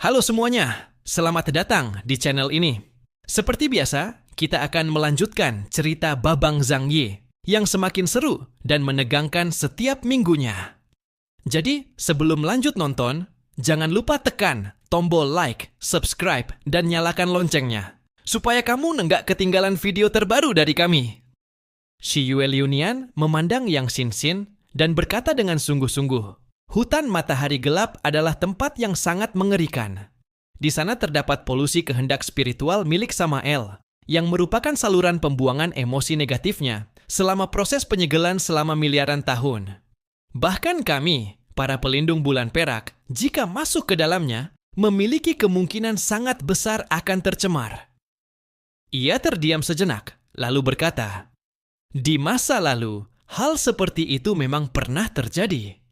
Halo semuanya, selamat datang di channel ini. Seperti biasa, kita akan melanjutkan cerita Babang Zhang Yi yang semakin seru dan menegangkan setiap minggunya. Jadi, sebelum lanjut nonton, jangan lupa tekan tombol like, subscribe, dan nyalakan loncengnya, supaya kamu nggak ketinggalan video terbaru dari kami. Shi Yue Liunian memandang Yang Xin dan berkata dengan sungguh-sungguh, hutan matahari gelap adalah tempat yang sangat mengerikan. Di sana terdapat polusi kehendak spiritual milik Samael, yang merupakan saluran pembuangan emosi negatifnya selama proses penyegelan selama miliaran tahun. Bahkan kami, para pelindung bulan perak, jika masuk ke dalamnya, memiliki kemungkinan sangat besar akan tercemar. Ia terdiam sejenak, lalu berkata, di masa lalu, hal seperti itu memang pernah terjadi.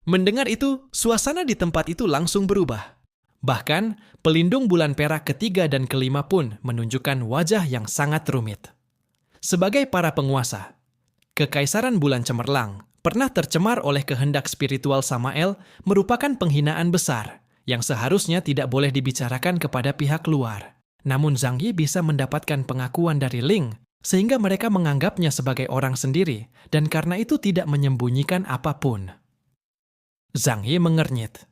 Mendengar itu, suasana di tempat itu langsung berubah. Bahkan, pelindung bulan perak ketiga dan kelima pun menunjukkan wajah yang sangat rumit. Sebagai para penguasa, Kekaisaran Bulan Cemerlang pernah tercemar oleh kehendak spiritual Samael merupakan penghinaan besar yang seharusnya tidak boleh dibicarakan kepada pihak luar. Namun Zhang Yi bisa mendapatkan pengakuan dari Ling sehingga mereka menganggapnya sebagai orang sendiri dan karena itu tidak menyembunyikan apapun. Zhang Yi mengernyit.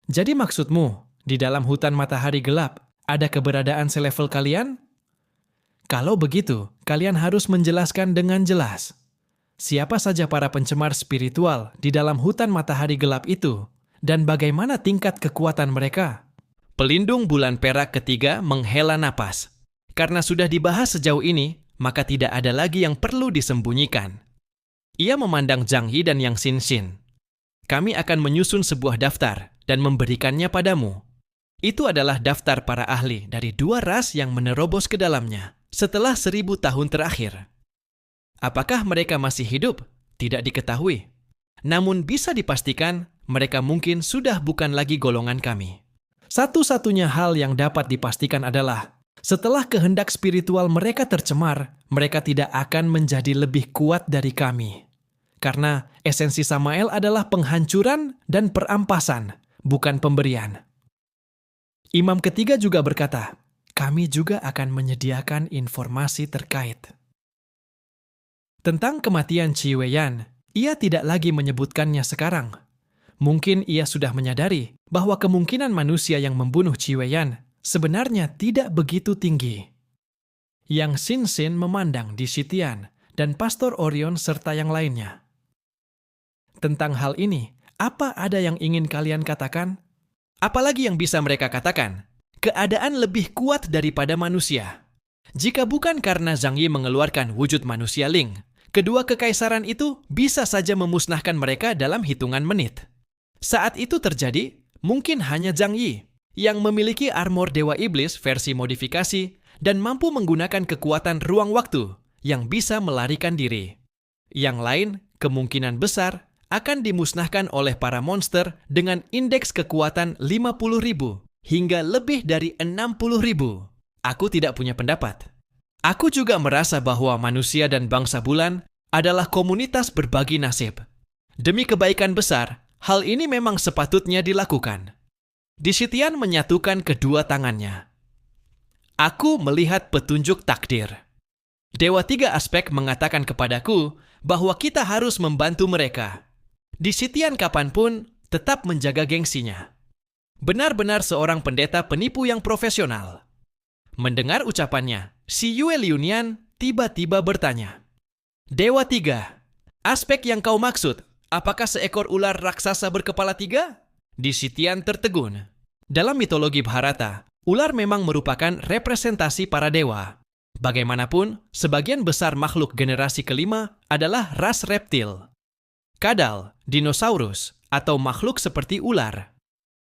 Jadi maksudmu, di dalam hutan matahari gelap, ada keberadaan selevel kalian? Kalau begitu, kalian harus menjelaskan dengan jelas. Siapa saja para pencemar spiritual di dalam hutan matahari gelap itu, dan bagaimana tingkat kekuatan mereka? Pelindung bulan perak ketiga menghela napas. Karena sudah dibahas sejauh ini, maka tidak ada lagi yang perlu disembunyikan. Ia memandang Zhang Yi dan Yang Xin. Kami akan menyusun sebuah daftar dan memberikannya padamu. Itu adalah daftar para ahli dari dua ras yang menerobos ke dalamnya setelah 1000 tahun terakhir. Apakah mereka masih hidup? Tidak diketahui. Namun bisa dipastikan mereka mungkin sudah bukan lagi golongan kami. Satu-satunya hal yang dapat dipastikan adalah setelah kehendak spiritual mereka tercemar, mereka tidak akan menjadi lebih kuat dari kami. Karena esensi Samael adalah penghancuran dan perampasan, bukan pemberian. Imam ketiga juga berkata, kami juga akan menyediakan informasi terkait. Tentang kematian Qi Weiyan, ia tidak lagi menyebutkannya sekarang. Mungkin ia sudah menyadari bahwa kemungkinan manusia yang membunuh Qi Weiyan sebenarnya tidak begitu tinggi. Yang Xin memandang di Sitian dan Pastor Orion serta yang lainnya. Tentang hal ini, apa ada yang ingin kalian katakan? Apalagi yang bisa mereka katakan? Keadaan lebih kuat daripada manusia. Jika bukan karena Zhang Yi mengeluarkan wujud manusia Ling, kedua kekaisaran itu bisa saja memusnahkan mereka dalam hitungan menit. Saat itu terjadi, mungkin hanya Zhang Yi yang memiliki armor Dewa Iblis versi modifikasi dan mampu menggunakan kekuatan ruang waktu yang bisa melarikan diri. Yang lain, kemungkinan besar akan dimusnahkan oleh para monster dengan indeks kekuatan 50.000 hingga lebih dari 60.000. Aku tidak punya pendapat. Aku juga merasa bahwa manusia dan bangsa bulan adalah komunitas berbagi nasib. Demi kebaikan besar, hal ini memang sepatutnya dilakukan. Disitian menyatukan kedua tangannya. Aku melihat petunjuk takdir. Dewa tiga aspek mengatakan kepadaku bahwa kita harus membantu mereka. Disitian kapanpun tetap menjaga gengsinya. Benar-benar seorang pendeta penipu yang profesional. Mendengar ucapannya, Shi Yue Liunian tiba-tiba bertanya, Dewa tiga, aspek yang kau maksud, apakah seekor ular raksasa berkepala 3? Disitian tertegun. Dalam mitologi Bharata, ular memang merupakan representasi para dewa. Bagaimanapun, sebagian besar makhluk generasi kelima adalah ras reptil. Kadal, dinosaurus, atau makhluk seperti ular.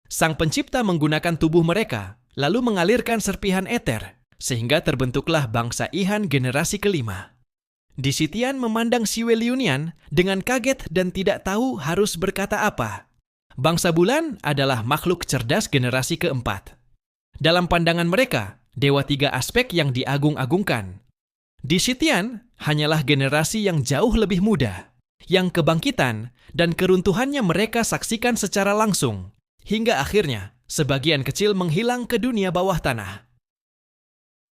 Sang pencipta menggunakan tubuh mereka, lalu mengalirkan serpihan eter, sehingga terbentuklah bangsa Ihan generasi kelima. Disitian memandang Shi Yue Liunian dengan kaget dan tidak tahu harus berkata apa. Bangsa bulan adalah makhluk cerdas generasi keempat. Dalam pandangan mereka, dewa tiga aspek yang diagung-agungkan. Disitian hanyalah generasi yang jauh lebih muda, yang kebangkitan dan keruntuhannya mereka saksikan secara langsung, hingga akhirnya sebagian kecil menghilang ke dunia bawah tanah.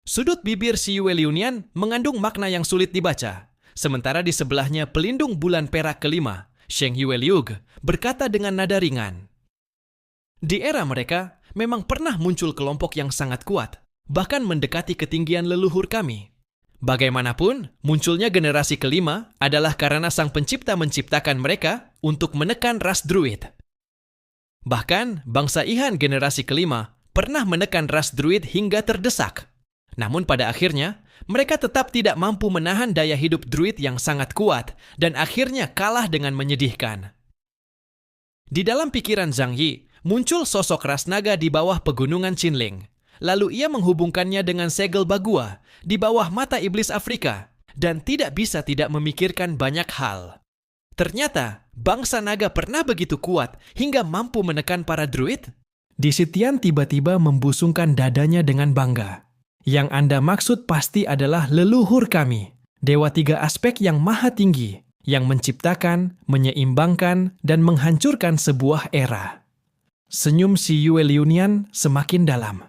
Sudut bibir si Yue Liunian mengandung makna yang sulit dibaca, sementara di sebelahnya pelindung bulan perak kelima, Sheng Yue Liug, berkata dengan nada ringan. Di era mereka, memang pernah muncul kelompok yang sangat kuat, bahkan mendekati ketinggian leluhur kami. Bagaimanapun, munculnya generasi kelima adalah karena sang pencipta menciptakan mereka untuk menekan ras druid. Bahkan, bangsa Ihan generasi kelima pernah menekan ras druid hingga terdesak. Namun pada akhirnya, mereka tetap tidak mampu menahan daya hidup druid yang sangat kuat dan akhirnya kalah dengan menyedihkan. Di dalam pikiran Zhang Yi, muncul sosok ras naga di bawah pegunungan Qinling. Lalu ia menghubungkannya dengan segel Bagua di bawah mata iblis Afrika dan tidak bisa tidak memikirkan banyak hal. Ternyata, bangsa naga pernah begitu kuat hingga mampu menekan para druid? Di Sitian tiba-tiba membusungkan dadanya dengan bangga. Yang Anda maksud pasti adalah leluhur kami, dewa tiga aspek yang maha tinggi, yang menciptakan, menyeimbangkan, dan menghancurkan sebuah era. Senyum si Yue Liunian semakin dalam.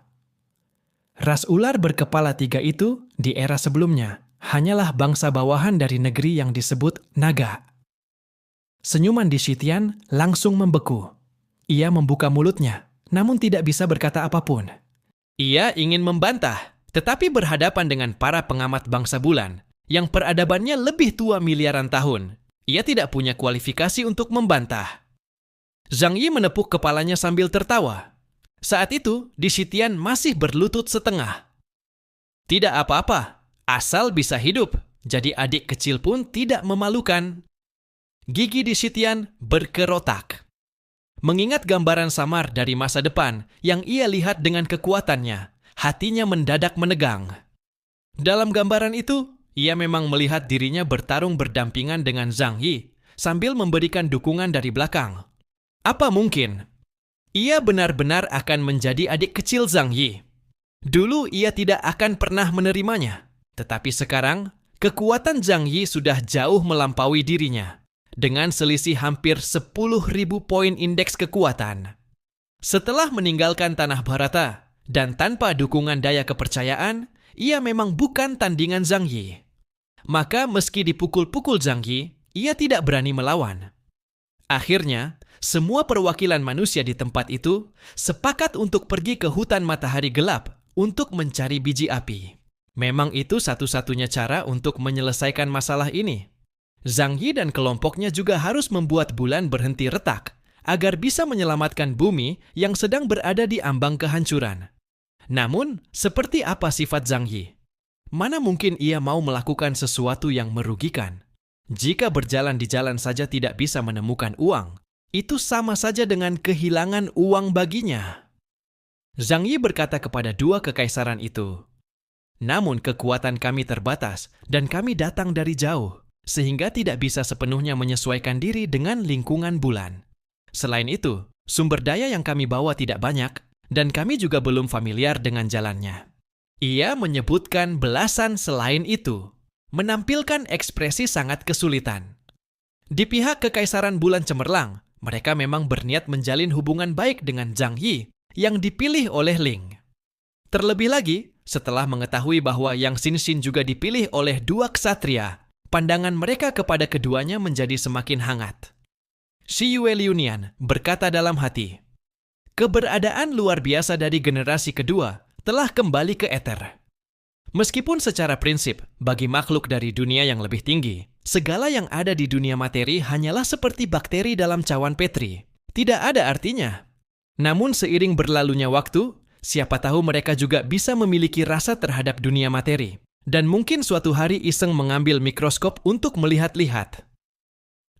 Ras ular berkepala tiga itu, di era sebelumnya, hanyalah bangsa bawahan dari negeri yang disebut naga. Senyuman di Sitian langsung membeku. Ia membuka mulutnya, namun tidak bisa berkata apapun. Ia ingin membantah, tetapi berhadapan dengan para pengamat bangsa bulan, yang peradabannya lebih tua miliaran tahun. Ia tidak punya kualifikasi untuk membantah. Zhang Yi menepuk kepalanya sambil tertawa. Saat itu, di Sitian masih berlutut setengah. Tidak apa-apa, asal bisa hidup, jadi adik kecil pun tidak memalukan. Gigi di Sitian berkerotak. Mengingat gambaran samar dari masa depan yang ia lihat dengan kekuatannya, hatinya mendadak menegang. Dalam gambaran itu, ia memang melihat dirinya bertarung berdampingan dengan Zhang Yi sambil memberikan dukungan dari belakang. Apa mungkin? Ia benar-benar akan menjadi adik kecil Zhang Yi. Dulu ia tidak akan pernah menerimanya, tetapi sekarang kekuatan Zhang Yi sudah jauh melampaui dirinya, dengan selisih hampir 10.000 poin indeks kekuatan. Setelah meninggalkan tanah Bharata, dan tanpa dukungan daya kepercayaan, ia memang bukan tandingan Zhang Yi. Maka meski dipukul-pukul Zhang Yi, ia tidak berani melawan. Akhirnya, semua perwakilan manusia di tempat itu sepakat untuk pergi ke hutan matahari gelap untuk mencari biji api. Memang itu satu-satunya cara untuk menyelesaikan masalah ini. Zhang Yi dan kelompoknya juga harus membuat bulan berhenti retak agar bisa menyelamatkan bumi yang sedang berada di ambang kehancuran. Namun, seperti apa sifat Zhang Yi? Mana mungkin ia mau melakukan sesuatu yang merugikan? Jika berjalan di jalan saja tidak bisa menemukan uang, itu sama saja dengan kehilangan uang baginya. Zhang Yi berkata kepada dua kekaisaran itu, namun kekuatan kami terbatas dan kami datang dari jauh, sehingga tidak bisa sepenuhnya menyesuaikan diri dengan lingkungan bulan. Selain itu, sumber daya yang kami bawa tidak banyak, dan kami juga belum familiar dengan jalannya. Ia menyebutkan belasan selain itu, menampilkan ekspresi sangat kesulitan. Di pihak Kekaisaran Bulan Cemerlang, mereka memang berniat menjalin hubungan baik dengan Zhang Yi yang dipilih oleh Ling. Terlebih lagi, setelah mengetahui bahwa Yang Xinxin juga dipilih oleh dua ksatria, pandangan mereka kepada keduanya menjadi semakin hangat. Si Yue Liunian berkata dalam hati, keberadaan luar biasa dari generasi kedua telah kembali ke eter. Meskipun secara prinsip, bagi makhluk dari dunia yang lebih tinggi, segala yang ada di dunia materi hanyalah seperti bakteri dalam cawan Petri. Tidak ada artinya. Namun seiring berlalunya waktu, siapa tahu mereka juga bisa memiliki rasa terhadap dunia materi. Dan mungkin suatu hari iseng mengambil mikroskop untuk melihat-lihat.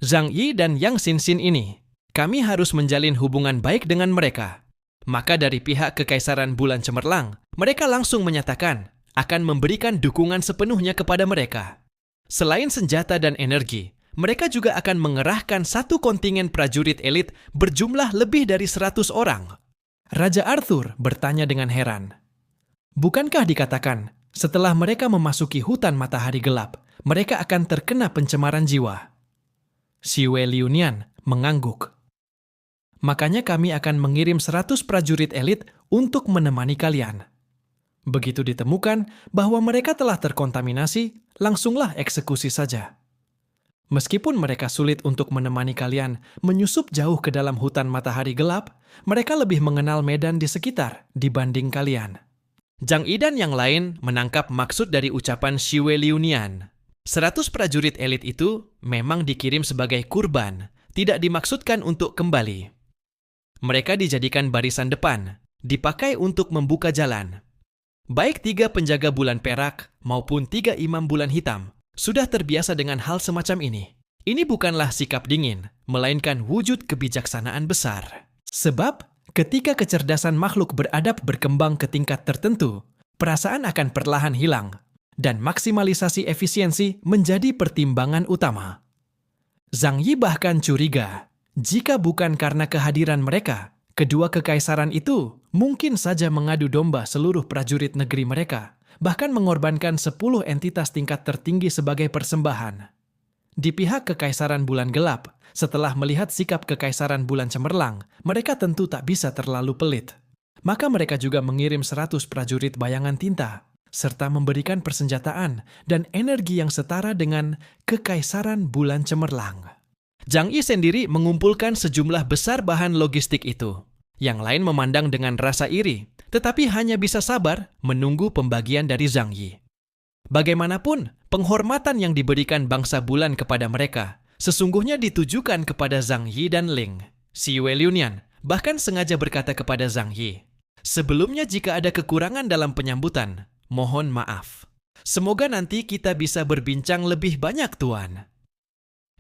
Zhang Yi dan Yang Xinxin ini, kami harus menjalin hubungan baik dengan mereka. Maka dari pihak Kekaisaran Bulan Cemerlang, mereka langsung menyatakan akan memberikan dukungan sepenuhnya kepada mereka. Selain senjata dan energi, mereka juga akan mengerahkan satu kontingen prajurit elit berjumlah lebih dari 100 orang. Raja Arthur bertanya dengan heran. Bukankah dikatakan, setelah mereka memasuki hutan matahari gelap, mereka akan terkena pencemaran jiwa? Si Yue Liunian mengangguk. Makanya kami akan mengirim 100 prajurit elit untuk menemani kalian. Begitu ditemukan bahwa mereka telah terkontaminasi, langsunglah eksekusi saja. Meskipun mereka sulit untuk menemani kalian menyusup jauh ke dalam hutan matahari gelap, mereka lebih mengenal medan di sekitar dibanding kalian. Zhang Yi dan yang lain menangkap maksud dari ucapan Xue Liunian. 100 prajurit elit itu memang dikirim sebagai kurban, tidak dimaksudkan untuk kembali. Mereka dijadikan barisan depan, dipakai untuk membuka jalan. Baik 3 penjaga bulan perak maupun 3 imam bulan hitam sudah terbiasa dengan hal semacam ini. Ini bukanlah sikap dingin, melainkan wujud kebijaksanaan besar. Sebab, ketika kecerdasan makhluk beradab berkembang ke tingkat tertentu, perasaan akan perlahan hilang, dan maksimalisasi efisiensi menjadi pertimbangan utama. Zhang Yi bahkan curiga, jika bukan karena kehadiran mereka, kedua kekaisaran itu mungkin saja mengadu domba seluruh prajurit negeri mereka, bahkan mengorbankan 10 entitas tingkat tertinggi sebagai persembahan. Di pihak Kekaisaran Bulan Gelap, setelah melihat sikap Kekaisaran Bulan Cemerlang, mereka tentu tak bisa terlalu pelit. Maka mereka juga mengirim 100 prajurit bayangan tinta, serta memberikan persenjataan dan energi yang setara dengan Kekaisaran Bulan Cemerlang. Zhang Yi sendiri mengumpulkan sejumlah besar bahan logistik itu. Yang lain memandang dengan rasa iri, tetapi hanya bisa sabar menunggu pembagian dari Zhang Yi. Bagaimanapun, penghormatan yang diberikan bangsa bulan kepada mereka sesungguhnya ditujukan kepada Zhang Yi dan Ling. Xue Liunian bahkan sengaja berkata kepada Zhang Yi, "Sebelumnya jika ada kekurangan dalam penyambutan, mohon maaf. Semoga nanti kita bisa berbincang lebih banyak, Tuan."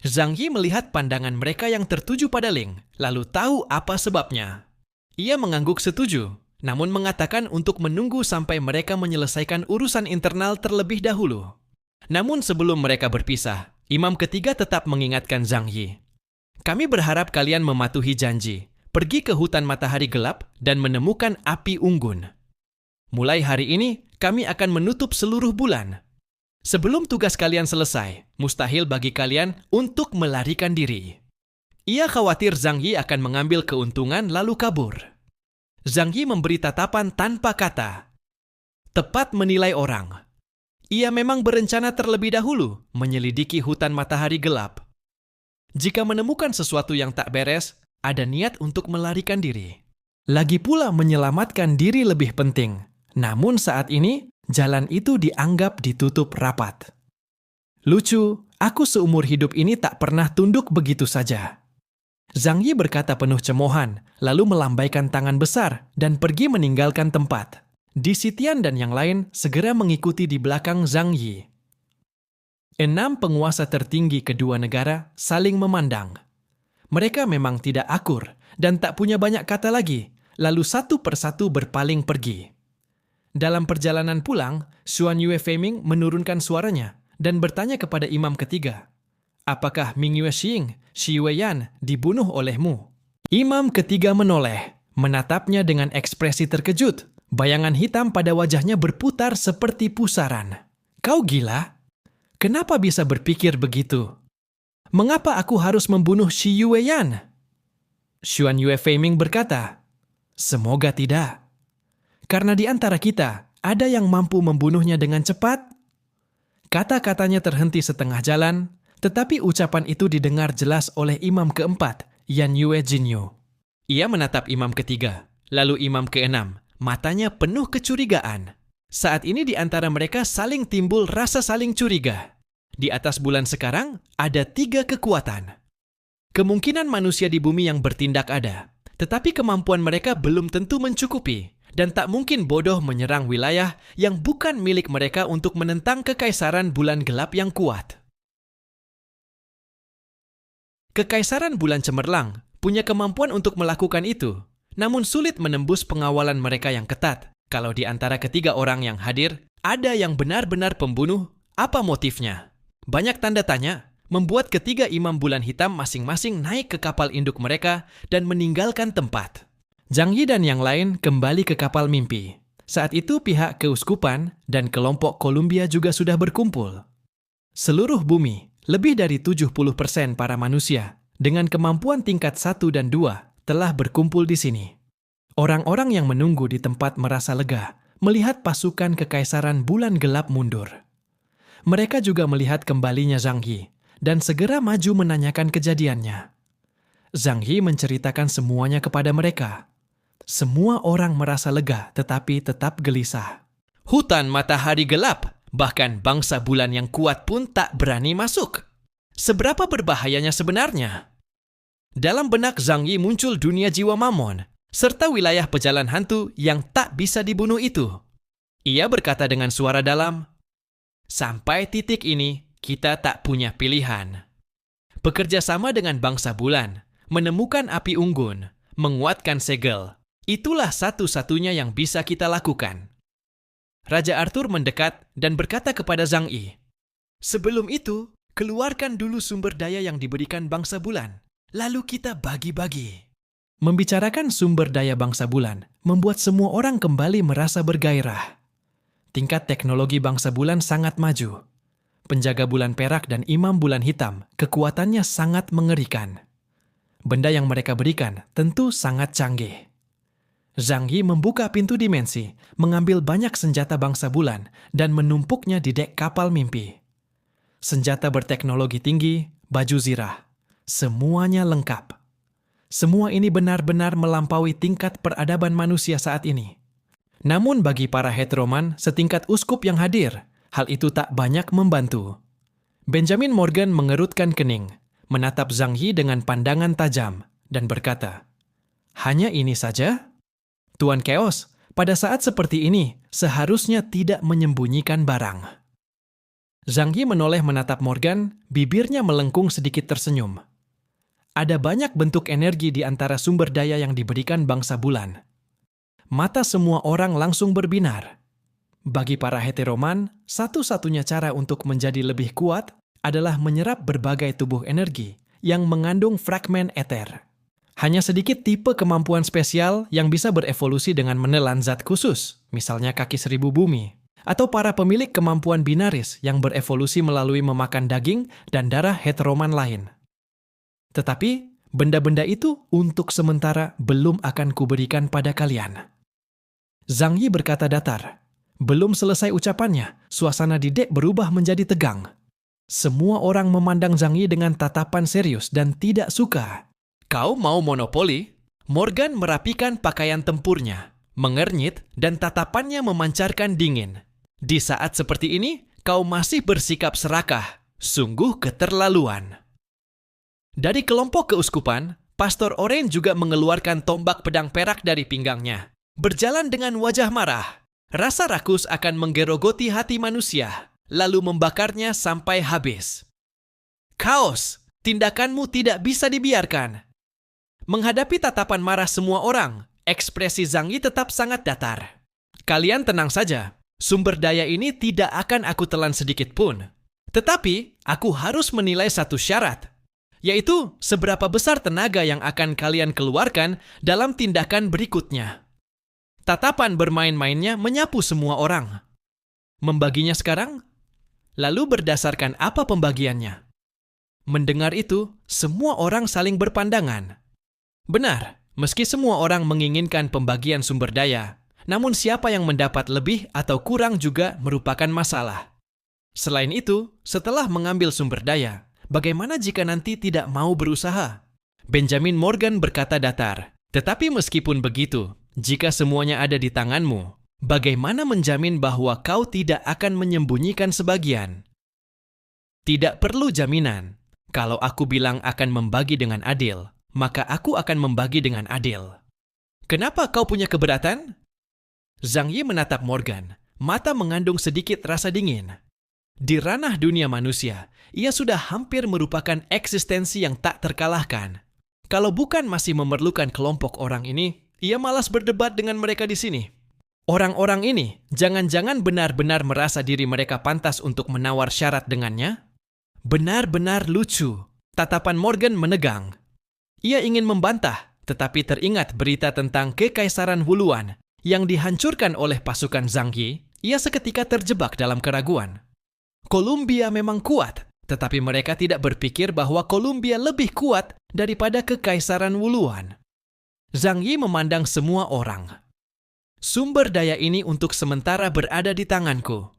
Zhang Yi melihat pandangan mereka yang tertuju pada Ling, lalu tahu apa sebabnya. Ia mengangguk setuju, namun mengatakan untuk menunggu sampai mereka menyelesaikan urusan internal terlebih dahulu. Namun sebelum mereka berpisah, imam ketiga tetap mengingatkan Zhang Yi. "Kami berharap kalian mematuhi janji, pergi ke hutan matahari gelap dan menemukan api unggun. Mulai hari ini, kami akan menutup seluruh bulan. Sebelum tugas kalian selesai, mustahil bagi kalian untuk melarikan diri." Ia khawatir Zhang Yi akan mengambil keuntungan lalu kabur. Zhang Yi memberi tatapan tanpa kata. Tepat menilai orang. Ia memang berencana terlebih dahulu menyelidiki hutan matahari gelap. Jika menemukan sesuatu yang tak beres, ada niat untuk melarikan diri. Lagi pula menyelamatkan diri lebih penting. Namun saat ini, jalan itu dianggap ditutup rapat. Lucu, aku seumur hidup ini tak pernah tunduk begitu saja. Zhang Yi berkata penuh cemoohan, lalu melambaikan tangan besar dan pergi meninggalkan tempat. Di Sitian dan yang lain segera mengikuti di belakang Zhang Yi. 6 penguasa tertinggi kedua negara saling memandang. Mereka memang tidak akur dan tak punya banyak kata lagi, lalu satu persatu berpaling pergi. Dalam perjalanan pulang, Xuan Yue Feiming menurunkan suaranya dan bertanya kepada imam ketiga, "Apakah Ming Yue Xing, Xi Weiyan dibunuh olehmu?" Imam ketiga menoleh, menatapnya dengan ekspresi terkejut. Bayangan hitam pada wajahnya berputar seperti pusaran. "Kau gila? Kenapa bisa berpikir begitu? Mengapa aku harus membunuh Xi Weiyan?" Xuan Yue Feiming berkata, "Semoga tidak. Karena di antara kita ada yang mampu membunuhnya dengan cepat." Kata-katanya terhenti setengah jalan, tetapi ucapan itu didengar jelas oleh imam keempat, Yan Yue Jinyu. Ia menatap imam ketiga, lalu imam keenam, matanya penuh kecurigaan. Saat ini di antara mereka saling timbul rasa saling curiga. Di atas bulan sekarang ada 3 kekuatan. Kemungkinan manusia di bumi yang bertindak ada, tetapi kemampuan mereka belum tentu mencukupi, dan tak mungkin bodoh menyerang wilayah yang bukan milik mereka untuk menentang kekaisaran bulan gelap yang kuat. Kekaisaran bulan cemerlang punya kemampuan untuk melakukan itu, namun sulit menembus pengawalan mereka yang ketat. Kalau di antara ketiga orang yang hadir, ada yang benar-benar pembunuh, apa motifnya? Banyak tanda tanya, membuat ketiga imam bulan hitam masing-masing naik ke kapal induk mereka dan meninggalkan tempat. Zhang Yi dan yang lain kembali ke kapal mimpi. Saat itu pihak keuskupan dan kelompok Columbia juga sudah berkumpul. Seluruh bumi, lebih dari 70% para manusia, dengan kemampuan tingkat 1 dan 2, telah berkumpul di sini. Orang-orang yang menunggu di tempat merasa lega melihat pasukan kekaisaran bulan gelap mundur. Mereka juga melihat kembalinya Zhang Yi dan segera maju menanyakan kejadiannya. Zhang Yi menceritakan semuanya kepada mereka. Semua orang merasa lega tetapi tetap gelisah. Hutan matahari gelap, bahkan bangsa bulan yang kuat pun tak berani masuk. Seberapa berbahayanya sebenarnya? Dalam benak Zhang Yi muncul dunia jiwa Mammon, serta wilayah pejalan hantu yang tak bisa dibunuh itu. Ia berkata dengan suara dalam, "Sampai titik ini, kita tak punya pilihan. Bekerja sama dengan bangsa bulan, menemukan api unggun, menguatkan segel, itulah satu-satunya yang bisa kita lakukan." Raja Arthur mendekat dan berkata kepada Zhang Yi, "Sebelum itu, keluarkan dulu sumber daya yang diberikan bangsa bulan, lalu kita bagi-bagi." Membicarakan sumber daya bangsa bulan membuat semua orang kembali merasa bergairah. Tingkat teknologi bangsa bulan sangat maju. Penjaga bulan perak dan imam bulan hitam kekuatannya sangat mengerikan. Benda yang mereka berikan tentu sangat canggih. Zhang Yi membuka pintu dimensi, mengambil banyak senjata bangsa bulan dan menumpuknya di dek kapal mimpi. Senjata berteknologi tinggi, baju zirah, semuanya lengkap. Semua ini benar-benar melampaui tingkat peradaban manusia saat ini. Namun bagi para heteroman setingkat uskup yang hadir, hal itu tak banyak membantu. Benjamin Morgan mengerutkan kening, menatap Zhang Yi dengan pandangan tajam, dan berkata, "Hanya ini saja? Tuan Chaos, pada saat seperti ini, seharusnya tidak menyembunyikan barang." Zhang Yi menoleh menatap Morgan, bibirnya melengkung sedikit tersenyum. Ada banyak bentuk energi di antara sumber daya yang diberikan bangsa bulan. Mata semua orang langsung berbinar. Bagi para heteroman, satu-satunya cara untuk menjadi lebih kuat adalah menyerap berbagai tubuh energi yang mengandung fragmen eter. Hanya sedikit tipe kemampuan spesial yang bisa berevolusi dengan menelan zat khusus, misalnya kaki seribu bumi, atau para pemilik kemampuan binaris yang berevolusi melalui memakan daging dan darah heteroman lain. Tetapi, benda-benda itu untuk sementara belum akan kuberikan pada kalian. Zhang Yi berkata datar. Belum selesai ucapannya, suasana di dek berubah menjadi tegang. Semua orang memandang Zhang Yi dengan tatapan serius dan tidak suka. "Kau mau monopoli?" Morgan merapikan pakaian tempurnya, mengernyit dan tatapannya memancarkan dingin. "Di saat seperti ini, kau masih bersikap serakah. Sungguh keterlaluan." Dari kelompok keuskupan, Pastor Oren juga mengeluarkan tombak pedang perak dari pinggangnya. Berjalan dengan wajah marah, rasa rakus akan menggerogoti hati manusia, lalu membakarnya sampai habis. "Chaos, tindakanmu tidak bisa dibiarkan." Menghadapi tatapan marah semua orang, ekspresi Zhang Yi tetap sangat datar. "Kalian tenang saja, sumber daya ini tidak akan aku telan sedikit pun. Tetapi, aku harus menilai satu syarat, yaitu seberapa besar tenaga yang akan kalian keluarkan dalam tindakan berikutnya." Tatapan bermain-mainnya menyapu semua orang. Membaginya sekarang? Lalu berdasarkan apa pembagiannya? Mendengar itu, semua orang saling berpandangan. Benar, meski semua orang menginginkan pembagian sumber daya, namun siapa yang mendapat lebih atau kurang juga merupakan masalah. Selain itu, setelah mengambil sumber daya, bagaimana jika nanti tidak mau berusaha? Benjamin Morgan berkata datar, "Tetapi meskipun begitu, jika semuanya ada di tanganmu, bagaimana menjamin bahwa kau tidak akan menyembunyikan sebagian?" "Tidak perlu jaminan. Kalau aku bilang akan membagi dengan adil, maka aku akan membagi dengan adil." "Kenapa kau punya keberatan?" Zhang Yi menatap Morgan, mata mengandung sedikit rasa dingin. Di ranah dunia manusia, ia sudah hampir merupakan eksistensi yang tak terkalahkan. Kalau bukan masih memerlukan kelompok orang ini, ia malas berdebat dengan mereka di sini. Orang-orang ini jangan-jangan benar-benar merasa diri mereka pantas untuk menawar syarat dengannya? Benar-benar lucu. Tatapan Morgan menegang. Ia ingin membantah, tetapi teringat berita tentang Kekaisaran Wuluan yang dihancurkan oleh pasukan Zhang Yi. Ia seketika terjebak dalam keraguan. Columbia memang kuat, tetapi mereka tidak berpikir bahwa Columbia lebih kuat daripada Kekaisaran Wuluan. Zhang Yi memandang semua orang. Sumber daya ini untuk sementara berada di tanganku.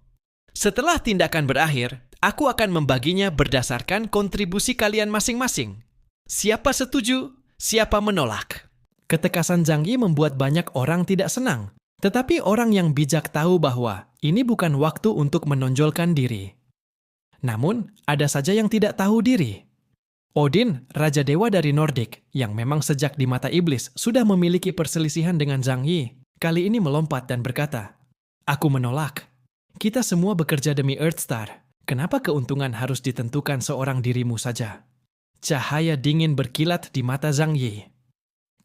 Setelah tindakan berakhir, aku akan membaginya berdasarkan kontribusi kalian masing-masing. Siapa setuju, siapa menolak. Ketekasan Zhang Yi membuat banyak orang tidak senang. Tetapi orang yang bijak tahu bahwa ini bukan waktu untuk menonjolkan diri. Namun, ada saja yang tidak tahu diri. Odin, Raja Dewa dari Nordik, yang memang sejak di mata iblis sudah memiliki perselisihan dengan Zhang Yi, kali ini melompat dan berkata, "Aku menolak. Kita semua bekerja demi Earthstar. Kenapa keuntungan harus ditentukan seorang dirimu saja?" Cahaya dingin berkilat di mata Zhang Yi.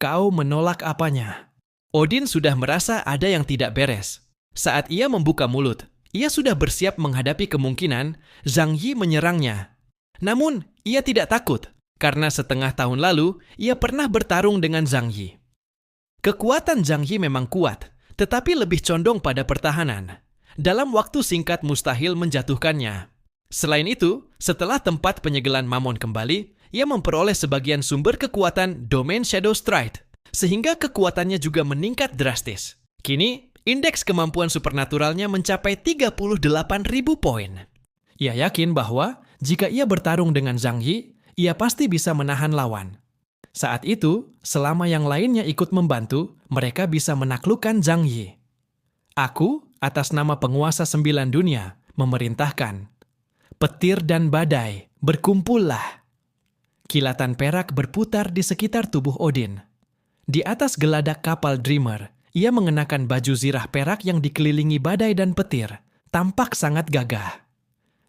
"Kau menolak apanya?" Odin sudah merasa ada yang tidak beres. Saat ia membuka mulut, ia sudah bersiap menghadapi kemungkinan Zhang Yi menyerangnya. Namun, ia tidak takut, karena setengah tahun lalu ia pernah bertarung dengan Zhang Yi. Kekuatan Zhang Yi memang kuat, tetapi lebih condong pada pertahanan. Dalam waktu singkat mustahil menjatuhkannya. Selain itu, setelah tempat penyegelan Mamon kembali, ia memperoleh sebagian sumber kekuatan domain Shadow Stride, sehingga kekuatannya juga meningkat drastis. Kini, indeks kemampuan supernaturalnya mencapai 38.000 poin. Ia yakin bahwa jika ia bertarung dengan Zhang Yi, ia pasti bisa menahan lawan. Saat itu, selama yang lainnya ikut membantu, mereka bisa menaklukkan Zhang Yi. Aku, atas nama penguasa 9 dunia, memerintahkan. Petir dan badai, berkumpullah. Kilatan perak berputar di sekitar tubuh Odin. Di atas geladak kapal Dreamer, ia mengenakan baju zirah perak yang dikelilingi badai dan petir, tampak sangat gagah.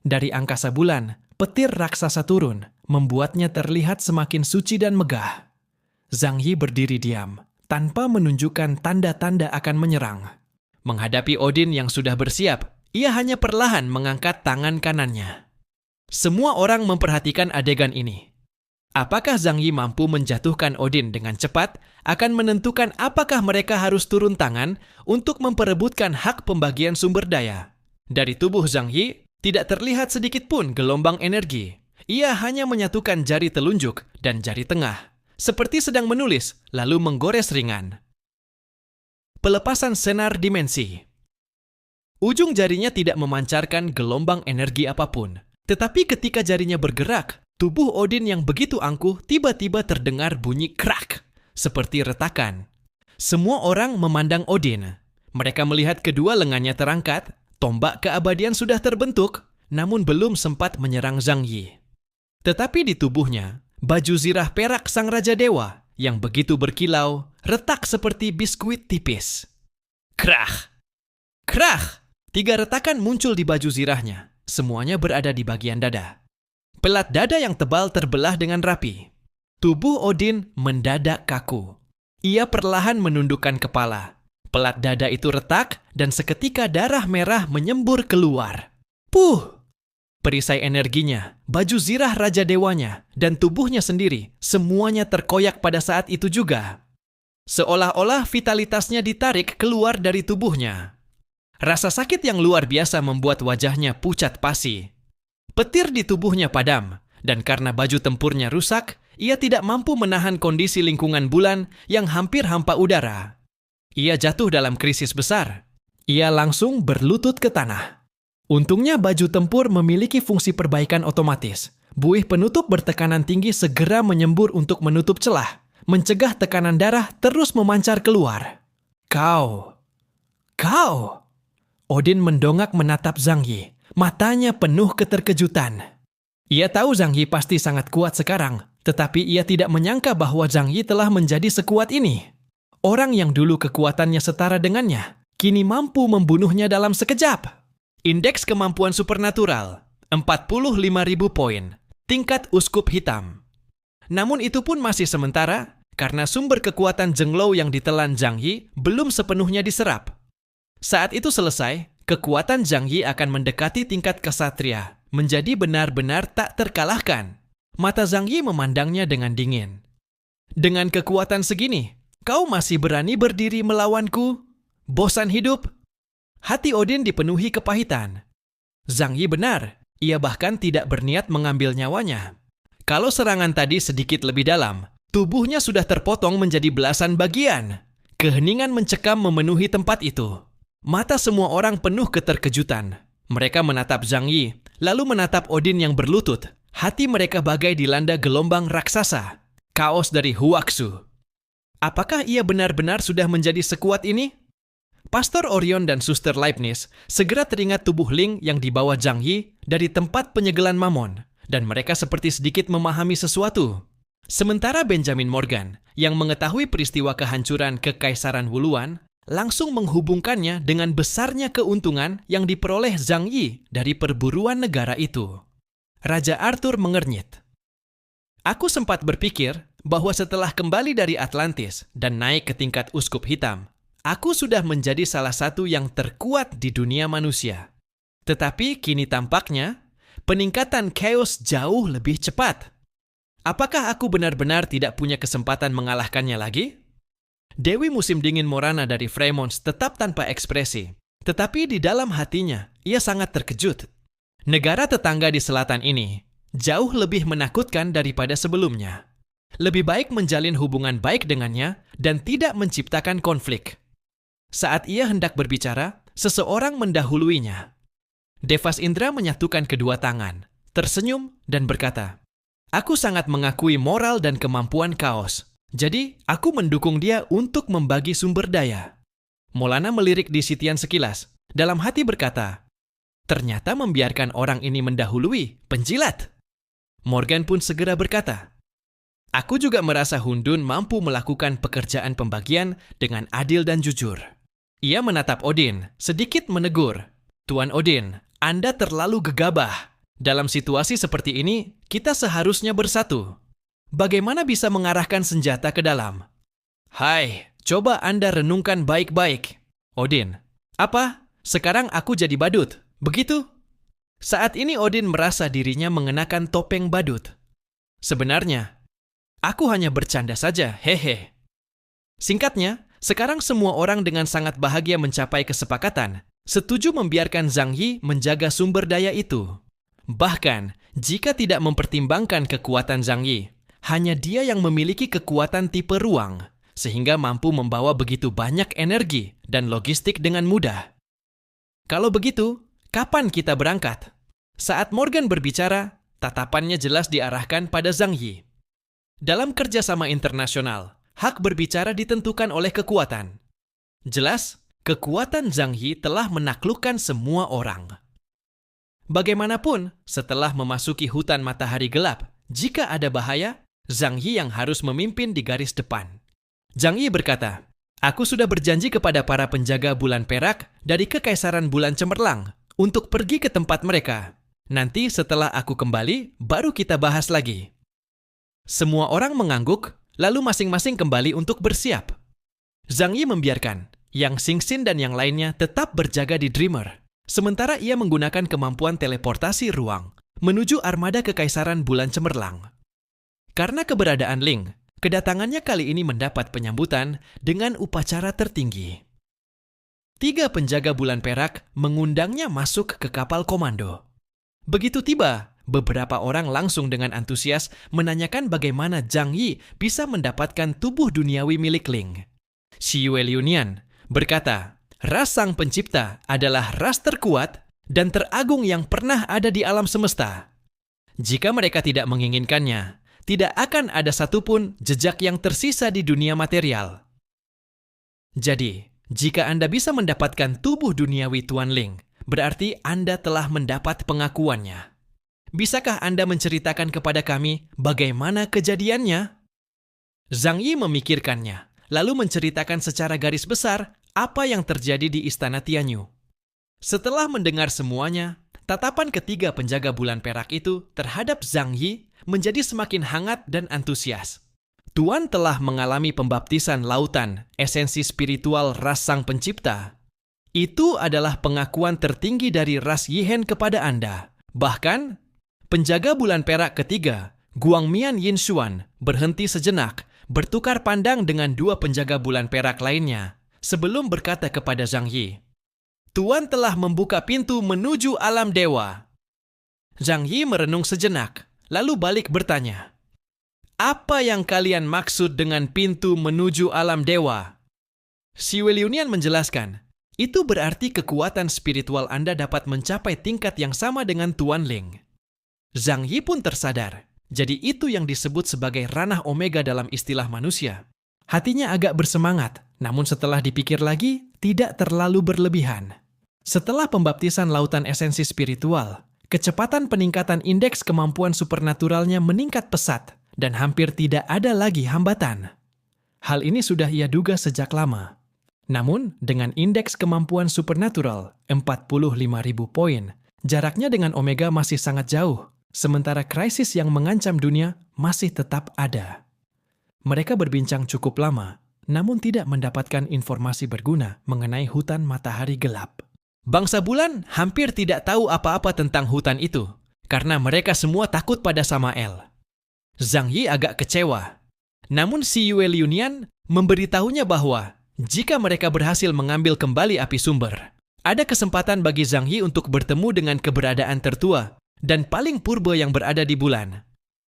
Dari angkasa bulan, petir raksasa turun, membuatnya terlihat semakin suci dan megah. Zhang Yi berdiri diam, tanpa menunjukkan tanda-tanda akan menyerang. Menghadapi Odin yang sudah bersiap, ia hanya perlahan mengangkat tangan kanannya. Semua orang memperhatikan adegan ini. Apakah Zhang Yi mampu menjatuhkan Odin dengan cepat akan menentukan apakah mereka harus turun tangan untuk memperebutkan hak pembagian sumber daya. Dari tubuh Zhang Yi, tidak terlihat sedikit pun gelombang energi. Ia hanya menyatukan jari telunjuk dan jari tengah, seperti sedang menulis, lalu menggores ringan. Pelepasan senar dimensi. Ujung jarinya tidak memancarkan gelombang energi apapun. Tetapi ketika jarinya bergerak, tubuh Odin yang begitu angkuh tiba-tiba terdengar bunyi krak, seperti retakan. Semua orang memandang Odin. Mereka melihat kedua lengannya terangkat, tombak keabadian sudah terbentuk, namun belum sempat menyerang Zhang Yi. Tetapi di tubuhnya, baju zirah perak sang Raja Dewa yang begitu berkilau, retak seperti biskuit tipis. Krah! Krah! 3 retakan muncul di baju zirahnya. Semuanya berada di bagian dada. Pelat dada yang tebal terbelah dengan rapi. Tubuh Odin mendadak kaku. Ia perlahan menundukkan kepala. Pelat dada itu retak dan seketika darah merah menyembur keluar. Puh! Perisai energinya, baju zirah Raja Dewanya, dan tubuhnya sendiri, semuanya terkoyak pada saat itu juga. Seolah-olah vitalitasnya ditarik keluar dari tubuhnya. Rasa sakit yang luar biasa membuat wajahnya pucat pasi. Petir di tubuhnya padam, dan karena baju tempurnya rusak, ia tidak mampu menahan kondisi lingkungan bulan yang hampir hampa udara. Ia jatuh dalam krisis besar. Ia langsung berlutut ke tanah. Untungnya baju tempur memiliki fungsi perbaikan otomatis. Buih penutup bertekanan tinggi segera menyembur untuk menutup celah, mencegah tekanan darah terus memancar keluar. Kau! Odin mendongak menatap Zhang Yi, matanya penuh keterkejutan. Ia tahu Zhang Yi pasti sangat kuat sekarang, tetapi ia tidak menyangka bahwa Zhang Yi telah menjadi sekuat ini. Orang yang dulu kekuatannya setara dengannya, kini mampu membunuhnya dalam sekejap. Indeks kemampuan supernatural, 45.000 poin, tingkat uskup hitam. Namun itu pun masih sementara, karena sumber kekuatan Zhenglou yang ditelan Zhang Yi belum sepenuhnya diserap. Saat itu selesai, kekuatan Zhang Yi akan mendekati tingkat kesatria, menjadi benar-benar tak terkalahkan. Mata Zhang Yi memandangnya dengan dingin. Dengan kekuatan segini, kau masih berani berdiri melawanku? Bosan hidup? Hati Odin dipenuhi kepahitan. Zhang Yi benar, ia bahkan tidak berniat mengambil nyawanya. Kalau serangan tadi sedikit lebih dalam, Tubuhnya sudah terpotong menjadi belasan bagian. Keheningan mencekam memenuhi tempat itu. Mata semua orang penuh keterkejutan. Mereka menatap Zhang Yi, lalu menatap Odin yang berlutut. Hati mereka bagai dilanda gelombang raksasa. Kaos dari Huaxu. Apakah ia benar-benar sudah menjadi sekuat ini? Pastor Orion dan Suster Leibniz segera teringat tubuh Ling yang dibawa Zhang Yi dari tempat penyegelan Mamon, dan mereka seperti sedikit memahami sesuatu. Sementara Benjamin Morgan, yang mengetahui peristiwa kehancuran Kekaisaran Wuluan, langsung menghubungkannya dengan besarnya keuntungan yang diperoleh Zhang Yi dari perburuan negara itu. Raja Arthur mengernyit. Aku sempat berpikir bahwa setelah kembali dari Atlantis dan naik ke tingkat uskup hitam, aku sudah menjadi salah satu yang terkuat di dunia manusia. Tetapi kini tampaknya peningkatan chaos jauh lebih cepat. Apakah aku benar-benar tidak punya kesempatan mengalahkannya lagi? Dewi musim dingin Morana dari Fremont tetap tanpa ekspresi, tetapi di dalam hatinya ia sangat terkejut. Negara tetangga di selatan ini jauh lebih menakutkan daripada sebelumnya. Lebih baik menjalin hubungan baik dengannya dan tidak menciptakan konflik. Saat ia hendak berbicara, seseorang mendahuluinya. Devas Indra menyatukan kedua tangan, tersenyum dan berkata, "Aku sangat mengakui moral dan kemampuan Kaos. Jadi, aku mendukung dia untuk membagi sumber daya." Molana melirik di Sitian sekilas, dalam hati berkata, "Ternyata membiarkan orang ini mendahului, penjilat." Morgan pun segera berkata, "Aku juga merasa Hundun mampu melakukan pekerjaan pembagian dengan adil dan jujur." Ia menatap Odin, sedikit menegur, "Tuan Odin, Anda terlalu gegabah. Dalam situasi seperti ini, kita seharusnya bersatu. Bagaimana bisa mengarahkan senjata ke dalam?" "Hai, coba Anda renungkan baik-baik." Odin, "Apa? Sekarang aku jadi badut, begitu?" Saat ini Odin merasa dirinya mengenakan topeng badut. "Sebenarnya, aku hanya bercanda saja, hehe." Singkatnya, sekarang semua orang dengan sangat bahagia mencapai kesepakatan, setuju membiarkan Zhang Yi menjaga sumber daya itu. Bahkan, jika tidak mempertimbangkan kekuatan Zhang Yi, hanya dia yang memiliki kekuatan tipe ruang, sehingga mampu membawa begitu banyak energi dan logistik dengan mudah. "Kalau begitu, kapan kita berangkat?" Saat Morgan berbicara, tatapannya jelas diarahkan pada Zhang Yi. Dalam kerjasama internasional, hak berbicara ditentukan oleh kekuatan. Jelas, kekuatan Zhang Yi telah menaklukkan semua orang. Bagaimanapun, setelah memasuki hutan matahari gelap, jika ada bahaya, Zhang Yi yang harus memimpin di garis depan. Zhang Yi berkata, "Aku sudah berjanji kepada para penjaga bulan perak dari Kekaisaran Bulan Cemerlang untuk pergi ke tempat mereka. Nanti setelah aku kembali, baru kita bahas lagi." Semua orang mengangguk, lalu masing-masing kembali untuk bersiap. Zhang Yi membiarkan Yang Xingxin dan yang lainnya tetap berjaga di Dreamer, sementara ia menggunakan kemampuan teleportasi ruang menuju armada Kekaisaran Bulan Cemerlang. Karena keberadaan Ling, kedatangannya kali ini mendapat penyambutan dengan upacara tertinggi. 3 penjaga bulan perak mengundangnya masuk ke kapal komando. Begitu tiba, beberapa orang langsung dengan antusias menanyakan bagaimana Zhang Yi bisa mendapatkan tubuh duniawi milik Ling. Xi Yueliunian berkata, "Ras Sang Pencipta adalah ras terkuat dan teragung yang pernah ada di alam semesta. Jika mereka tidak menginginkannya, tidak akan ada satupun jejak yang tersisa di dunia material. Jadi, jika Anda bisa mendapatkan tubuh duniawi Tuan Ling, berarti Anda telah mendapat pengakuannya. Bisakah Anda menceritakan kepada kami bagaimana kejadiannya?" Zhang Yi memikirkannya, lalu menceritakan secara garis besar apa yang terjadi di Istana Tianyu. Setelah mendengar semuanya, tatapan ketiga penjaga bulan perak itu terhadap Zhang Yi menjadi semakin hangat dan antusias. Tuan telah mengalami pembaptisan lautan, esensi spiritual ras Sang Pencipta. Itu adalah pengakuan tertinggi dari ras Yihen kepada Anda. Bahkan, penjaga bulan perak ketiga, Guangmian Yinshuan, berhenti sejenak, bertukar pandang dengan 2 penjaga bulan perak lainnya, sebelum berkata kepada Zhang Yi, "Tuan telah membuka pintu menuju alam dewa." Zhang Yi merenung sejenak, lalu balik bertanya, Apa yang kalian maksud dengan pintu menuju alam dewa? Si Weliunian menjelaskan, itu berarti kekuatan spiritual Anda dapat mencapai tingkat yang sama dengan Tuan Ling. Zhang Yi pun tersadar, jadi itu yang disebut sebagai ranah omega dalam istilah manusia. Hatinya agak bersemangat, namun setelah dipikir lagi, tidak terlalu berlebihan. Setelah pembaptisan lautan esensi spiritual, kecepatan peningkatan indeks kemampuan supernaturalnya meningkat pesat dan hampir tidak ada lagi hambatan. Hal ini sudah ia duga sejak lama. Namun, dengan indeks kemampuan supernatural 45.000 poin, jaraknya dengan Omega masih sangat jauh, sementara krisis yang mengancam dunia masih tetap ada. Mereka berbincang cukup lama, namun tidak mendapatkan informasi berguna mengenai hutan matahari gelap. Bangsa bulan hampir tidak tahu apa-apa tentang hutan itu, karena mereka semua takut pada Samael. Zhang Yi agak kecewa. Namun si Yue Liunian memberitahunya bahwa jika mereka berhasil mengambil kembali api sumber, ada kesempatan bagi Zhang Yi untuk bertemu dengan keberadaan tertua dan paling purba yang berada di bulan.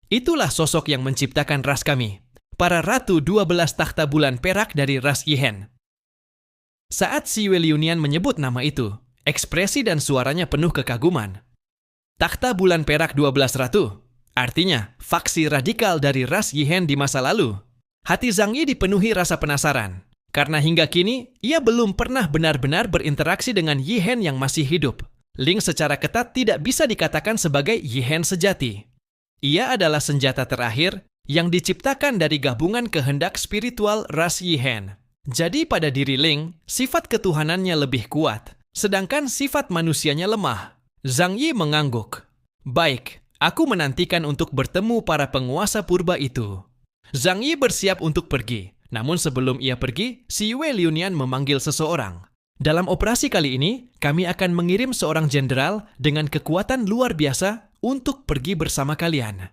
Itulah sosok yang menciptakan ras kami, para ratu 12 takhta bulan perak dari ras Yihen. Saat si Yue Liunian menyebut nama itu, ekspresi dan suaranya penuh kekaguman. Takhta bulan perak 12 ratu, artinya faksi radikal dari ras Yihen di masa lalu. Hati Zhang Yi dipenuhi rasa penasaran, karena hingga kini ia belum pernah benar-benar berinteraksi dengan Yihen yang masih hidup. Ling secara ketat tidak bisa dikatakan sebagai Yihen sejati. Ia adalah senjata terakhir yang diciptakan dari gabungan kehendak spiritual ras Yihen. Jadi pada diri Ling, sifat ketuhanannya lebih kuat, sedangkan sifat manusianya lemah. Zhang Yi mengangguk. Baik, aku menantikan untuk bertemu para penguasa purba itu. Zhang Yi bersiap untuk pergi. Namun sebelum ia pergi, si Yue Liunian memanggil seseorang. Dalam operasi kali ini, kami akan mengirim seorang jenderal dengan kekuatan luar biasa untuk pergi bersama kalian.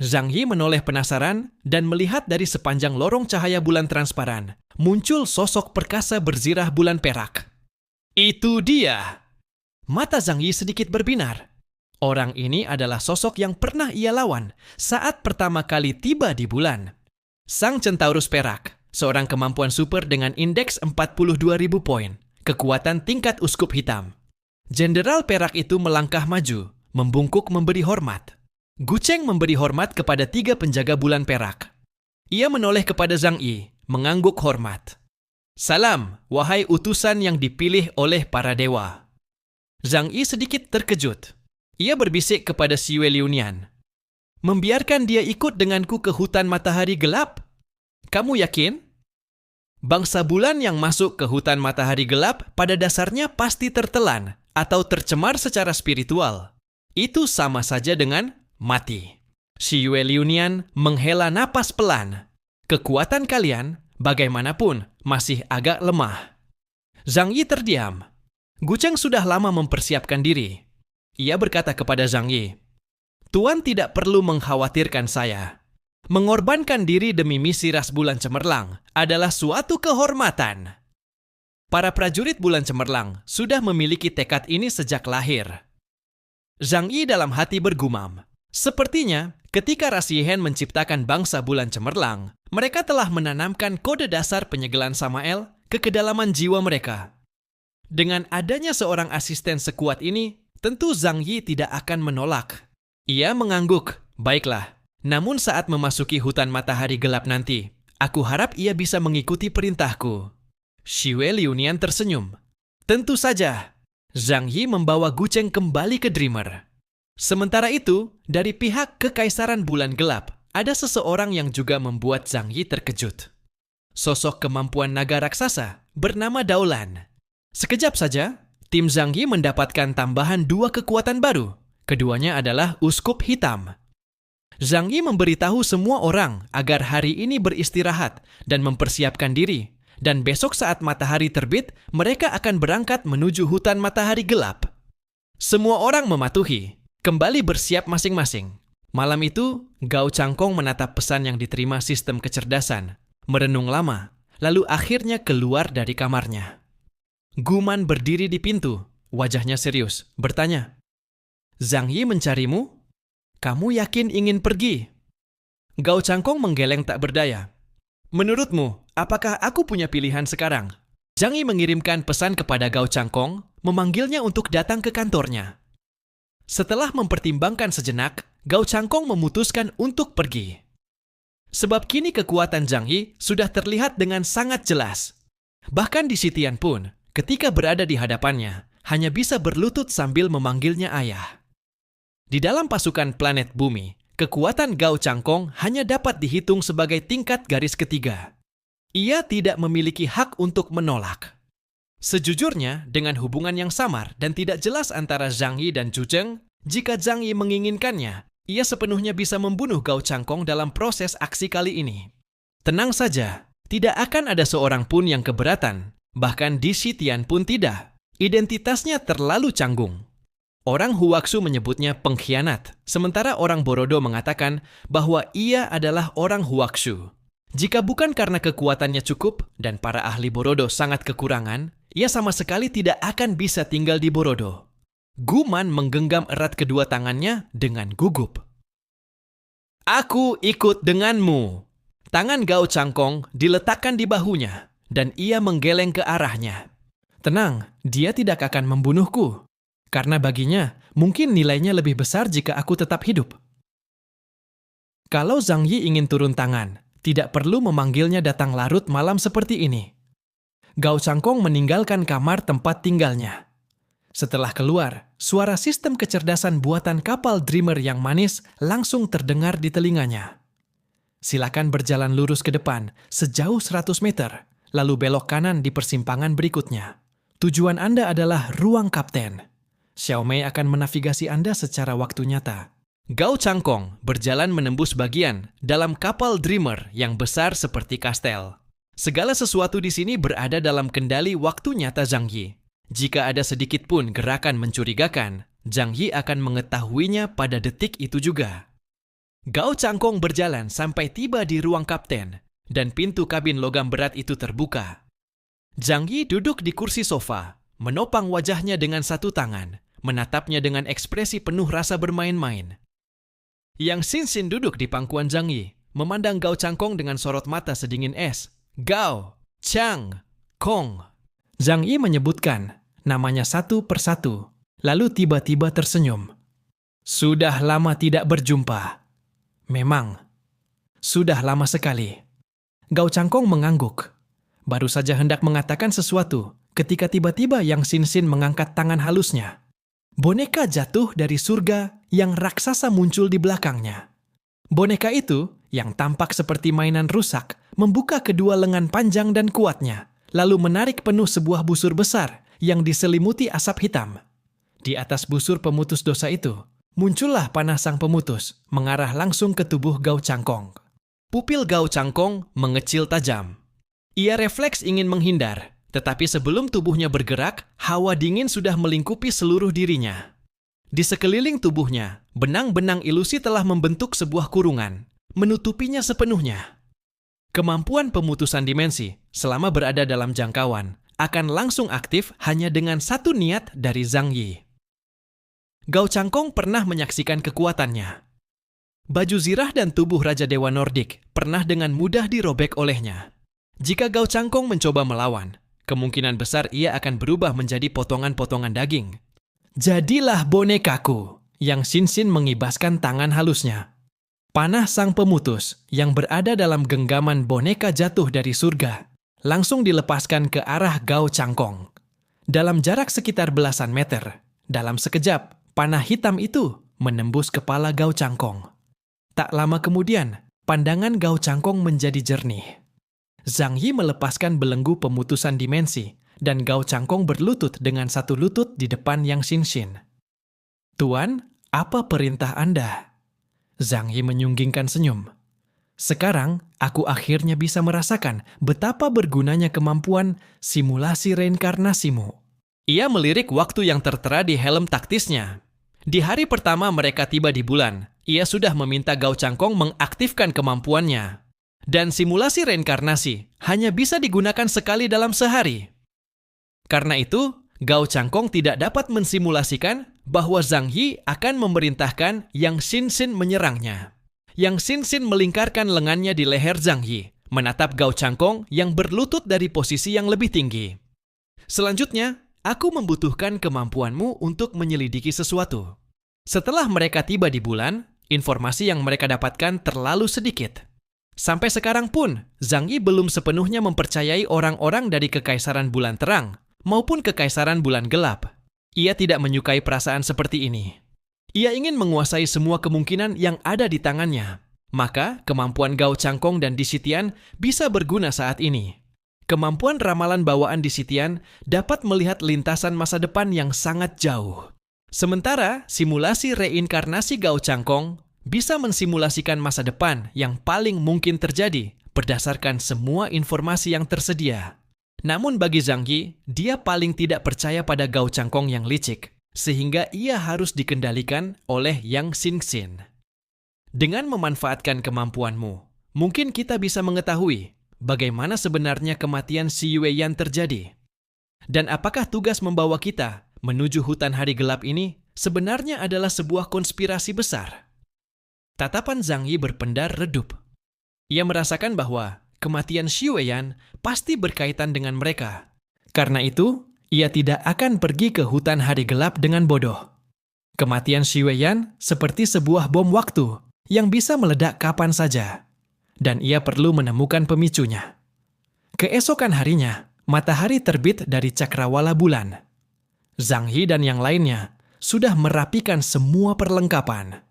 Zhang Yi menoleh penasaran dan melihat dari sepanjang lorong cahaya bulan transparan, muncul sosok perkasa berzirah bulan perak. Itu dia! Mata Zhang Yi sedikit berbinar. Orang ini adalah sosok yang pernah ia lawan saat pertama kali tiba di bulan. Sang Centaurus perak, seorang kemampuan super dengan indeks 42.000 poin, kekuatan tingkat uskup hitam. Jenderal perak itu melangkah maju, membungkuk memberi hormat. Gucheng memberi hormat kepada 3 penjaga bulan perak. Ia menoleh kepada Zhang Yi, mengangguk hormat. Salam, wahai utusan yang dipilih oleh para dewa. Zhang Yi sedikit terkejut. Ia berbisik kepada si Yue Liunian. Membiarkan dia ikut denganku ke hutan matahari gelap? Kamu yakin? Bangsa bulan yang masuk ke hutan matahari gelap pada dasarnya pasti tertelan atau tercemar secara spiritual. Itu sama saja dengan mati. Si Yue Liunian menghela napas pelan. Kekuatan kalian, bagaimanapun, masih agak lemah. Zhang Yi terdiam. Gucheng sudah lama mempersiapkan diri. Ia berkata kepada Zhang Yi, Tuan tidak perlu mengkhawatirkan saya. Mengorbankan diri demi misi ras bulan cemerlang adalah suatu kehormatan. Para prajurit bulan cemerlang sudah memiliki tekad ini sejak lahir. Zhang Yi dalam hati bergumam. Sepertinya, ketika ras Yihen menciptakan bangsa bulan cemerlang, mereka telah menanamkan kode dasar penyegelan Samael ke kedalaman jiwa mereka. Dengan adanya seorang asisten sekuat ini, tentu Zhang Yi tidak akan menolak. Ia mengangguk, baiklah. Namun saat memasuki hutan matahari gelap nanti, aku harap ia bisa mengikuti perintahku. Si Yue Liunian tersenyum. Tentu saja. Zhang Yi membawa Gucheng kembali ke Dreamer. Sementara itu, dari pihak Kekaisaran Bulan Gelap, ada seseorang yang juga membuat Zhang Yi terkejut. Sosok kemampuan naga raksasa bernama Daolan. Sekejap saja, tim Zhang Yi mendapatkan tambahan 2 kekuatan baru. Keduanya adalah uskup hitam. Zhang Yi memberitahu semua orang agar hari ini beristirahat dan mempersiapkan diri. Dan besok saat matahari terbit, mereka akan berangkat menuju hutan matahari gelap. Semua orang mematuhi, kembali bersiap masing-masing. Malam itu, Gao Changkong menatap pesan yang diterima sistem kecerdasan, merenung lama, lalu akhirnya keluar dari kamarnya. Guman berdiri di pintu, wajahnya serius, bertanya, Zhang Yi mencarimu? Kamu yakin ingin pergi? Gao Changkong menggeleng tak berdaya. Menurutmu, apakah aku punya pilihan sekarang? Zhang Yi mengirimkan pesan kepada Gao Changkong, memanggilnya untuk datang ke kantornya. Setelah mempertimbangkan sejenak, Gao Changkong memutuskan untuk pergi. Sebab kini kekuatan Zhang Yi sudah terlihat dengan sangat jelas. Bahkan di Sitian pun, ketika berada di hadapannya, hanya bisa berlutut sambil memanggilnya ayah. Di dalam pasukan planet bumi, kekuatan Gao Changkong hanya dapat dihitung sebagai tingkat garis ketiga. Ia tidak memiliki hak untuk menolak. Sejujurnya, dengan hubungan yang samar dan tidak jelas antara Zhang Yi dan Zhu Zheng, jika Zhang Yi menginginkannya, ia sepenuhnya bisa membunuh Gao Changkong dalam proses aksi kali ini. Tenang saja, tidak akan ada seorang pun yang keberatan, bahkan di Sitian pun tidak. Identitasnya terlalu canggung. Orang Huaxu menyebutnya pengkhianat, sementara orang Borodo mengatakan bahwa ia adalah orang Huaxu. Jika bukan karena kekuatannya cukup dan para ahli Borodo sangat kekurangan, ia sama sekali tidak akan bisa tinggal di Borodo. Guman menggenggam erat kedua tangannya dengan gugup. Aku ikut denganmu. Tangan Gao Changkong diletakkan di bahunya, dan ia menggeleng ke arahnya. Tenang, dia tidak akan membunuhku. Karena baginya, mungkin nilainya lebih besar jika aku tetap hidup. Kalau Zhang Yi ingin turun tangan, tidak perlu memanggilnya datang larut malam seperti ini. Gao Changkong meninggalkan kamar tempat tinggalnya. Setelah keluar, suara sistem kecerdasan buatan kapal Dreamer yang manis langsung terdengar di telinganya. Silakan berjalan lurus ke depan sejauh 100 meter, lalu belok kanan di persimpangan berikutnya. Tujuan Anda adalah ruang kapten. Xiaomei akan menavigasi Anda secara waktu nyata. Gao Changkong berjalan menembus bagian dalam kapal Dreamer yang besar seperti kastel. Segala sesuatu di sini berada dalam kendali waktu nyata Zhang Yi. Jika ada sedikit pun gerakan mencurigakan, Zhang Yi akan mengetahuinya pada detik itu juga. Gao Changkong berjalan sampai tiba di ruang kapten, dan pintu kabin logam berat itu terbuka. Zhang Yi duduk di kursi sofa, menopang wajahnya dengan satu tangan, menatapnya dengan ekspresi penuh rasa bermain-main. Yang Xin duduk di pangkuan Zhang Yi, memandang Gao Changkong dengan sorot mata sedingin es. Gao Changkong. Zhang Yi menyebutkan namanya satu persatu, lalu tiba-tiba tersenyum. Sudah lama tidak berjumpa. Memang, sudah lama sekali. Gao Changkong mengangguk. Baru saja hendak mengatakan sesuatu, ketika tiba-tiba Yang Xin mengangkat tangan halusnya. Boneka jatuh dari surga yang raksasa muncul di belakangnya. Boneka itu, yang tampak seperti mainan rusak, membuka kedua lengan panjang dan kuatnya, lalu menarik penuh sebuah busur besar yang diselimuti asap hitam. Di atas busur pemutus dosa itu, muncullah panah sang pemutus, mengarah langsung ke tubuh Gao Changkong. Pupil Gao Changkong mengecil tajam. Ia refleks ingin menghindar, tetapi sebelum tubuhnya bergerak, hawa dingin sudah melingkupi seluruh dirinya. Di sekeliling tubuhnya, benang-benang ilusi telah membentuk sebuah kurungan, menutupinya sepenuhnya. Kemampuan pemutusan dimensi, selama berada dalam jangkauan, akan langsung aktif hanya dengan satu niat dari Zhang Yi. Gao Changkong pernah menyaksikan kekuatannya. Baju zirah dan tubuh Raja Dewa Nordik pernah dengan mudah dirobek olehnya. Jika Gao Changkong mencoba melawan, kemungkinan besar ia akan berubah menjadi potongan-potongan daging. Jadilah bonekaku, Yang Xin mengibaskan tangan halusnya. Panah sang pemutus yang berada dalam genggaman boneka jatuh dari surga, langsung dilepaskan ke arah Gao Changkong. Dalam jarak sekitar belasan meter, dalam sekejap, panah hitam itu menembus kepala Gao Changkong. Tak lama kemudian, pandangan Gao Changkong menjadi jernih. Zhang Yi melepaskan belenggu pemutusan dimensi, dan Gao Changkong berlutut dengan satu lutut di depan Yang Xin. Tuan, apa perintah Anda? Zhang Yi menyunggingkan senyum. Sekarang, aku akhirnya bisa merasakan betapa bergunanya kemampuan simulasi reinkarnasimu. Ia melirik waktu yang tertera di helm taktisnya. Di hari pertama mereka tiba di bulan, ia sudah meminta Gao Changkong mengaktifkan kemampuannya. Dan simulasi reinkarnasi hanya bisa digunakan sekali dalam sehari. Karena itu, Gao Changkong tidak dapat mensimulasikan bahwa Zhang Yi akan memerintahkan Yang Xin menyerangnya. Yang Xin melingkarkan lengannya di leher Zhang Yi, menatap Gao Changkong yang berlutut dari posisi yang lebih tinggi. Selanjutnya, aku membutuhkan kemampuanmu untuk menyelidiki sesuatu. Setelah mereka tiba di bulan, informasi yang mereka dapatkan terlalu sedikit. Sampai sekarang pun, Zhang Yi belum sepenuhnya mempercayai orang-orang dari Kekaisaran Bulan Terang maupun Kekaisaran Bulan Gelap. Ia tidak menyukai perasaan seperti ini. Ia ingin menguasai semua kemungkinan yang ada di tangannya. Maka, kemampuan Gao Changkong dan Disitian bisa berguna saat ini. Kemampuan ramalan bawaan Disitian dapat melihat lintasan masa depan yang sangat jauh. Sementara, simulasi reinkarnasi Gao Changkong bisa mensimulasikan masa depan yang paling mungkin terjadi berdasarkan semua informasi yang tersedia. Namun bagi Zhang Yi, dia paling tidak percaya pada Gao Changkong yang licik, sehingga ia harus dikendalikan oleh Yang Xin. Dengan memanfaatkan kemampuanmu, mungkin kita bisa mengetahui bagaimana sebenarnya kematian Xi Yueyan terjadi. Dan apakah tugas membawa kita menuju hutan hari gelap ini sebenarnya adalah sebuah konspirasi besar? Tatapan Zhang Yi berpendar redup. Ia merasakan bahwa kematian Xi Yueyan pasti berkaitan dengan mereka. Karena itu, ia tidak akan pergi ke hutan hari gelap dengan bodoh. Kematian Xi Yueyan seperti sebuah bom waktu yang bisa meledak kapan saja. Dan ia perlu menemukan pemicunya. Keesokan harinya, matahari terbit dari cakrawala bulan. Zhang Yi dan yang lainnya sudah merapikan semua perlengkapan.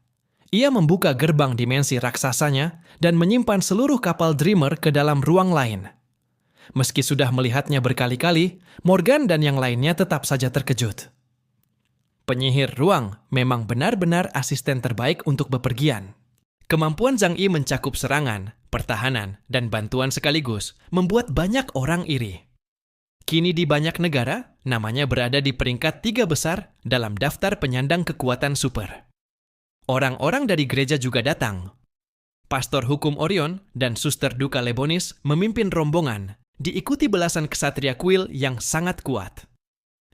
Ia membuka gerbang dimensi raksasanya dan menyimpan seluruh kapal Dreamer ke dalam ruang lain. Meski sudah melihatnya berkali-kali, Morgan dan yang lainnya tetap saja terkejut. Penyihir ruang memang benar-benar asisten terbaik untuk bepergian. Kemampuan Zhang Yi mencakup serangan, pertahanan, dan bantuan sekaligus membuat banyak orang iri. Kini di banyak negara, namanya berada di peringkat 3 besar dalam daftar penyandang kekuatan super. Orang-orang dari gereja juga datang. Pastor Hukum Orion dan Suster Duka Lebonis memimpin rombongan, diikuti belasan ksatria kuil yang sangat kuat.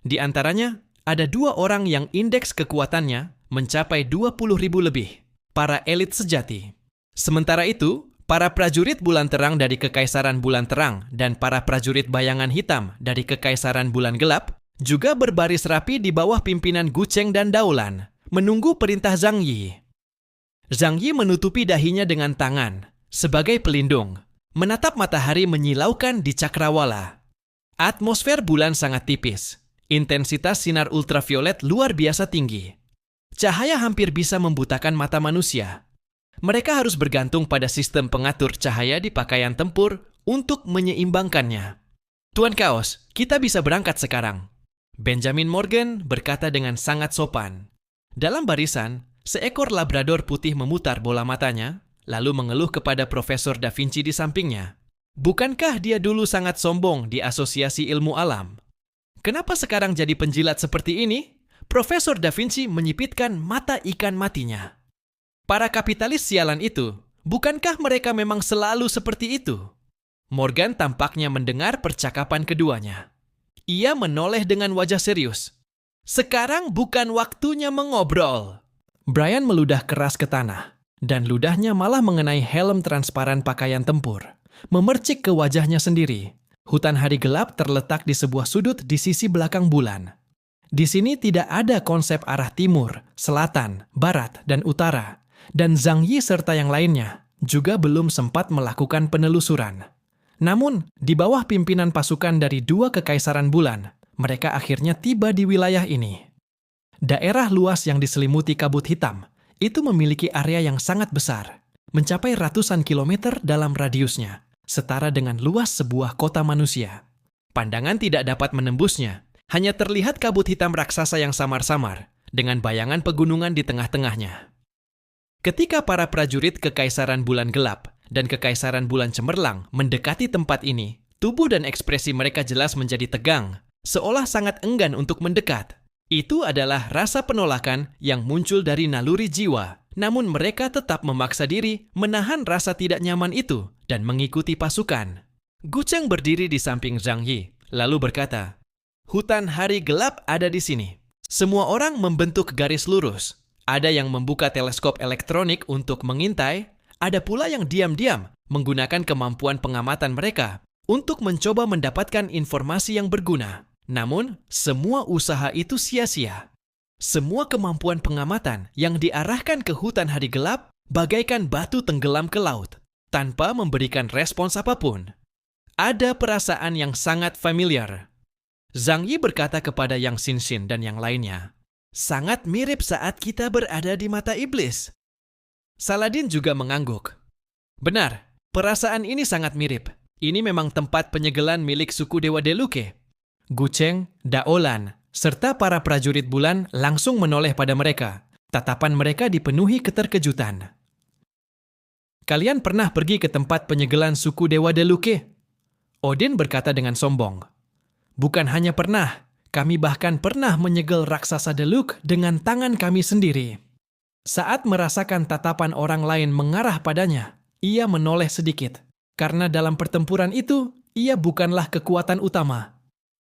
Di antaranya, ada 2 orang yang indeks kekuatannya mencapai 20.000 lebih, para elit sejati. Sementara itu, para prajurit bulan terang dari Kekaisaran Bulan Terang dan para prajurit bayangan hitam dari Kekaisaran Bulan Gelap juga berbaris rapi di bawah pimpinan Gucheng dan Daolan, menunggu perintah Zhang Yi. Zhang Yi menutupi dahinya dengan tangan, sebagai pelindung, menatap matahari menyilaukan di cakrawala. Atmosfer bulan sangat tipis, intensitas sinar ultraviolet luar biasa tinggi. Cahaya hampir bisa membutakan mata manusia. Mereka harus bergantung pada sistem pengatur cahaya di pakaian tempur untuk menyeimbangkannya. Tuan Kaos, kita bisa berangkat sekarang. Benjamin Morgan berkata dengan sangat sopan. Dalam barisan, seekor labrador putih memutar bola matanya, lalu mengeluh kepada Profesor Da Vinci di sampingnya. Bukankah dia dulu sangat sombong di Asosiasi Ilmu Alam? Kenapa sekarang jadi penjilat seperti ini? Profesor Da Vinci menyipitkan mata ikan matinya. Para kapitalis sialan itu, bukankah mereka memang selalu seperti itu? Morgan tampaknya mendengar percakapan keduanya. Ia menoleh dengan wajah serius. Sekarang bukan waktunya mengobrol. Brian meludah keras ke tanah, dan ludahnya malah mengenai helm transparan pakaian tempur, memercik ke wajahnya sendiri. Hutan hari gelap terletak di sebuah sudut di sisi belakang bulan. Di sini tidak ada konsep arah timur, selatan, barat, dan utara, dan Zhang Yi serta yang lainnya juga belum sempat melakukan penelusuran. Namun, di bawah pimpinan pasukan dari 2 kekaisaran bulan, mereka akhirnya tiba di wilayah ini. Daerah luas yang diselimuti kabut hitam itu memiliki area yang sangat besar, mencapai ratusan kilometer dalam radiusnya, setara dengan luas sebuah kota manusia. Pandangan tidak dapat menembusnya, hanya terlihat kabut hitam raksasa yang samar-samar, dengan bayangan pegunungan di tengah-tengahnya. Ketika para prajurit Kekaisaran Bulan Gelap dan Kekaisaran Bulan Cemerlang mendekati tempat ini, tubuh dan ekspresi mereka jelas menjadi tegang, seolah sangat enggan untuk mendekat. Itu adalah rasa penolakan yang muncul dari naluri jiwa, namun mereka tetap memaksa diri menahan rasa tidak nyaman itu dan mengikuti pasukan. Gucheng berdiri di samping Zhang Yi, lalu berkata, "Hutan hari gelap ada di sini. Semua orang membentuk garis lurus. Ada yang membuka teleskop elektronik untuk mengintai, Ada pula yang diam-diam menggunakan kemampuan pengamatan mereka untuk mencoba mendapatkan informasi yang berguna. Namun, semua usaha itu sia-sia. Semua kemampuan pengamatan yang diarahkan ke hutan hari gelap bagaikan batu tenggelam ke laut, tanpa memberikan respons apapun. Ada perasaan yang sangat familiar. Zhang Yi berkata kepada Yang Xinxin dan yang lainnya, "Sangat mirip saat kita berada di mata iblis." Saladin juga mengangguk. Benar, perasaan ini sangat mirip. Ini memang tempat penyegelan milik suku Dewa Deluke. Gucheng, Daolan, serta para prajurit bulan langsung menoleh pada mereka. Tatapan mereka dipenuhi keterkejutan. "Kalian pernah pergi ke tempat penyegelan suku Dewa Deluke?" Odin berkata dengan sombong. "Bukan hanya pernah, kami bahkan pernah menyegel raksasa Deluk dengan tangan kami sendiri." Saat merasakan tatapan orang lain mengarah padanya, ia menoleh sedikit. Karena dalam pertempuran itu, ia bukanlah kekuatan utama.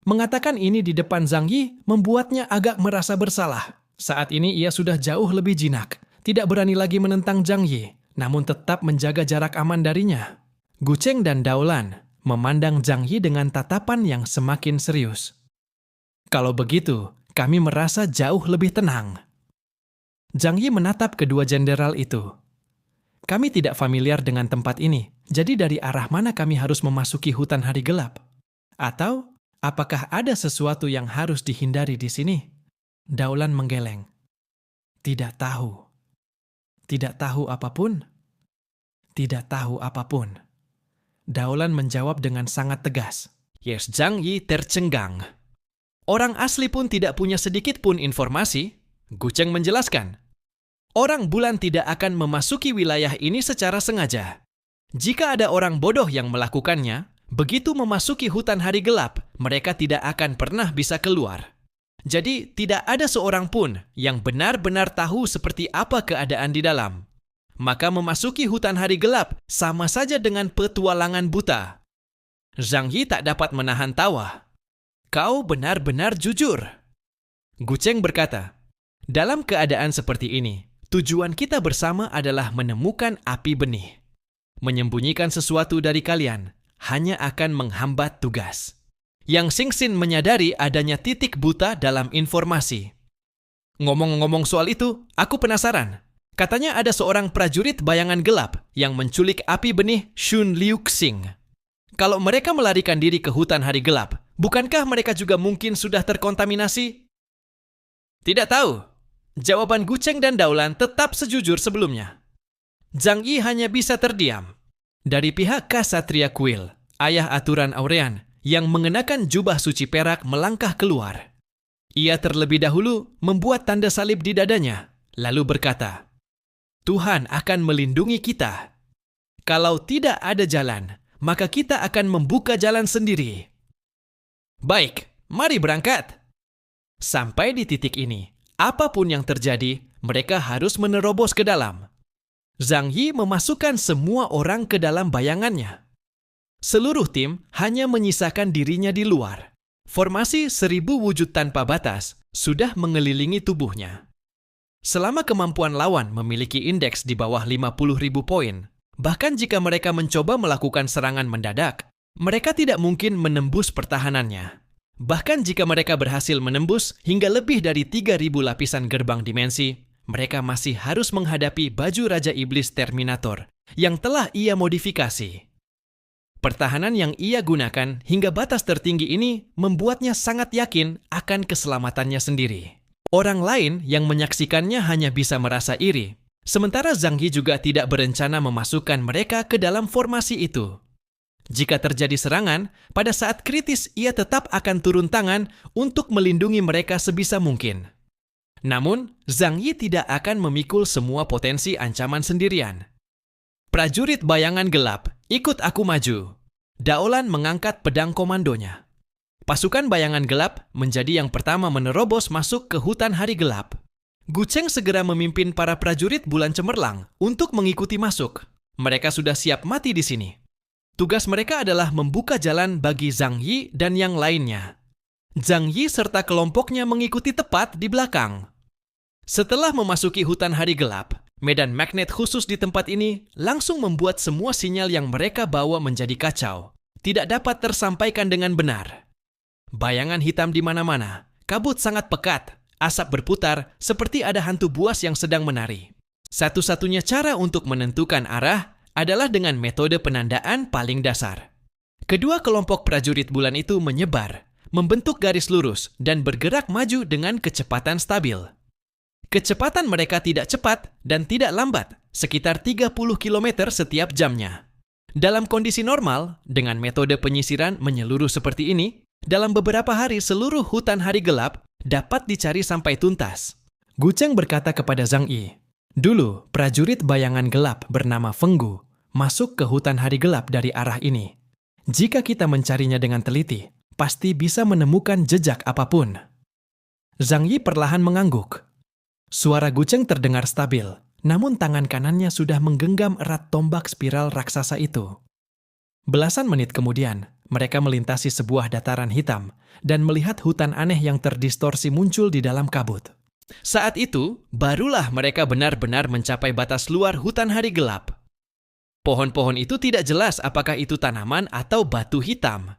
Mengatakan ini di depan Zhang Yi membuatnya agak merasa bersalah. Saat ini ia sudah jauh lebih jinak, tidak berani lagi menentang Zhang Yi, namun tetap menjaga jarak aman darinya. Gucheng dan Daolan memandang Zhang Yi dengan tatapan yang semakin serius. "Kalau begitu, kami merasa jauh lebih tenang." Zhang Yi menatap kedua jenderal itu. "Kami tidak familiar dengan tempat ini, jadi dari arah mana kami harus memasuki hutan hari gelap? Atau apakah ada sesuatu yang harus dihindari di sini?" Daolan menggeleng. "Tidak tahu. Tidak tahu apapun? Tidak tahu apapun." Daolan menjawab dengan sangat tegas. Yes, Zhang Yi tercengang. "Orang asli pun tidak punya sedikit pun informasi." Gucheng menjelaskan, "Orang bulan tidak akan memasuki wilayah ini secara sengaja. Jika ada orang bodoh yang melakukannya, begitu memasuki hutan hari gelap, mereka tidak akan pernah bisa keluar. Jadi, tidak ada seorang pun yang benar-benar tahu seperti apa keadaan di dalam. Maka memasuki hutan hari gelap sama saja dengan petualangan buta." Zhang Yi tak dapat menahan tawa. "Kau benar-benar jujur." Gucheng berkata, "Dalam keadaan seperti ini, tujuan kita bersama adalah menemukan api benih. Menyembunyikan sesuatu dari kalian hanya akan menghambat tugas." Yang Xinxin menyadari adanya titik buta dalam informasi. "Ngomong-ngomong soal itu, aku penasaran. Katanya ada seorang prajurit bayangan gelap yang menculik api benih Shun Liuxing. Kalau mereka melarikan diri ke hutan hari gelap, bukankah mereka juga mungkin sudah terkontaminasi?" "Tidak tahu." Jawaban Gucheng dan Daolan tetap sejujur sebelumnya. Zhang Yi hanya bisa terdiam. Dari pihak Ksatria Kuil, ayah aturan Aurean, yang mengenakan jubah suci perak melangkah keluar. Ia terlebih dahulu membuat tanda salib di dadanya, lalu berkata, "Tuhan akan melindungi kita. Kalau tidak ada jalan, maka kita akan membuka jalan sendiri." "Baik, mari berangkat." Sampai di titik ini, apapun yang terjadi, mereka harus menerobos ke dalam. Zhang Yi memasukkan semua orang ke dalam bayangannya. Seluruh tim hanya menyisakan dirinya di luar. Formasi 1000 wujud tanpa batas sudah mengelilingi tubuhnya. Selama kemampuan lawan memiliki indeks di bawah 50.000 poin, bahkan jika mereka mencoba melakukan serangan mendadak, mereka tidak mungkin menembus pertahanannya. Bahkan jika mereka berhasil menembus hingga lebih dari 3.000 lapisan gerbang dimensi, mereka masih harus menghadapi baju Raja Iblis Terminator yang telah ia modifikasi. Pertahanan yang ia gunakan hingga batas tertinggi ini membuatnya sangat yakin akan keselamatannya sendiri. Orang lain yang menyaksikannya hanya bisa merasa iri, sementara Zhang Yi juga tidak berencana memasukkan mereka ke dalam formasi itu. Jika terjadi serangan, pada saat kritis ia tetap akan turun tangan untuk melindungi mereka sebisa mungkin. Namun, Zhang Yi tidak akan memikul semua potensi ancaman sendirian. "Prajurit bayangan gelap, ikut aku maju." Daolan mengangkat pedang komandonya. Pasukan bayangan gelap menjadi yang pertama menerobos masuk ke hutan hari gelap. Gucheng segera memimpin para prajurit bulan cemerlang untuk mengikuti masuk. Mereka sudah siap mati di sini. Tugas mereka adalah membuka jalan bagi Zhang Yi dan yang lainnya. Zhang Yi serta kelompoknya mengikuti tepat di belakang. Setelah memasuki hutan hari gelap, Medan magnet khusus di tempat ini langsung membuat semua sinyal yang mereka bawa menjadi kacau, tidak dapat tersampaikan dengan benar. Bayangan hitam di mana-mana, kabut sangat pekat, asap berputar seperti ada hantu buas yang sedang menari. Satu-satunya cara untuk menentukan arah adalah dengan metode penandaan paling dasar. Kedua kelompok prajurit bulan itu menyebar, membentuk garis lurus dan bergerak maju dengan kecepatan stabil. Kecepatan mereka tidak cepat dan tidak lambat, sekitar 30 km setiap jamnya. Dalam kondisi normal, dengan metode penyisiran menyeluruh seperti ini, dalam beberapa hari seluruh hutan hari gelap dapat dicari sampai tuntas. Gu Cheng berkata kepada Zhang Yi, "Dulu, prajurit bayangan gelap bernama Fenggu masuk ke hutan hari gelap dari arah ini. Jika kita mencarinya dengan teliti, pasti bisa menemukan jejak apapun." Zhang Yi perlahan mengangguk. Suara Gu Cheng terdengar stabil, namun tangan kanannya sudah menggenggam erat tombak spiral raksasa itu. Belasan menit kemudian, mereka melintasi sebuah dataran hitam dan melihat hutan aneh yang terdistorsi muncul di dalam kabut. Saat itu, barulah mereka benar-benar mencapai batas luar hutan hari gelap. Pohon-pohon itu tidak jelas apakah itu tanaman atau batu hitam.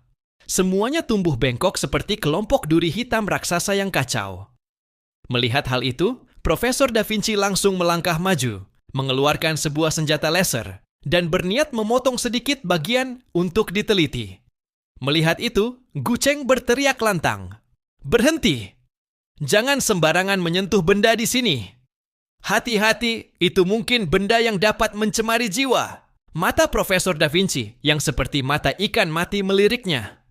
Semuanya tumbuh bengkok seperti kelompok duri hitam raksasa yang kacau. Melihat hal itu, Profesor Da Vinci langsung melangkah maju, mengeluarkan sebuah senjata laser, dan berniat memotong sedikit bagian untuk diteliti. Melihat itu, Gu Cheng berteriak lantang, "Berhenti! Jangan sembarangan menyentuh benda di sini. Hati-hati, itu mungkin benda yang dapat mencemari jiwa." Mata Profesor Da Vinci yang seperti mata ikan mati meliriknya.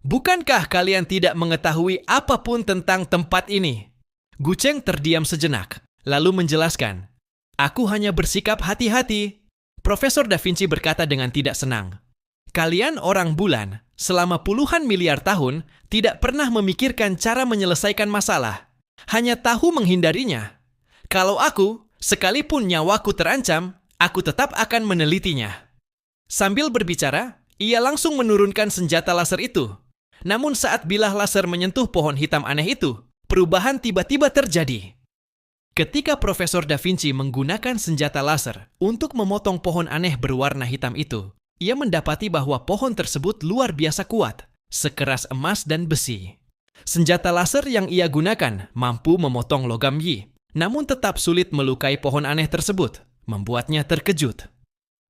"Bukankah kalian tidak mengetahui apapun tentang tempat ini?" Gu Cheng terdiam sejenak, lalu menjelaskan, "Aku hanya bersikap hati-hati." Profesor Da Vinci berkata dengan tidak senang, "Kalian orang bulan, selama puluhan miliar tahun, tidak pernah memikirkan cara menyelesaikan masalah. Hanya tahu menghindarinya. Kalau aku, sekalipun nyawaku terancam, aku tetap akan menelitinya." Sambil berbicara, ia langsung menurunkan senjata laser itu. Namun saat bilah laser menyentuh pohon hitam aneh itu, perubahan tiba-tiba terjadi. Ketika Profesor Da Vinci menggunakan senjata laser untuk memotong pohon aneh berwarna hitam itu, ia mendapati bahwa pohon tersebut luar biasa kuat, sekeras emas dan besi. Senjata laser yang ia gunakan mampu memotong logam Yi, namun tetap sulit melukai pohon aneh tersebut, membuatnya terkejut.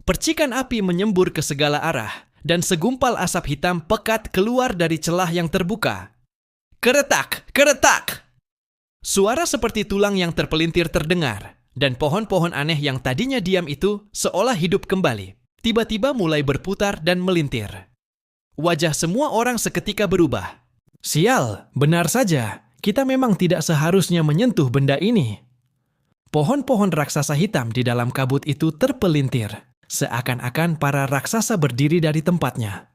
Percikan api menyembur ke segala arah, dan segumpal asap hitam pekat keluar dari celah yang terbuka. Keretak! Keretak! Suara seperti tulang yang terpelintir terdengar, dan pohon-pohon aneh yang tadinya diam itu seolah hidup kembali. Tiba-tiba mulai berputar dan melintir. Wajah semua orang seketika berubah. "Sial, benar saja. Kita memang tidak seharusnya menyentuh benda ini." Pohon-pohon raksasa hitam di dalam kabut itu terpelintir, seakan-akan para raksasa berdiri dari tempatnya.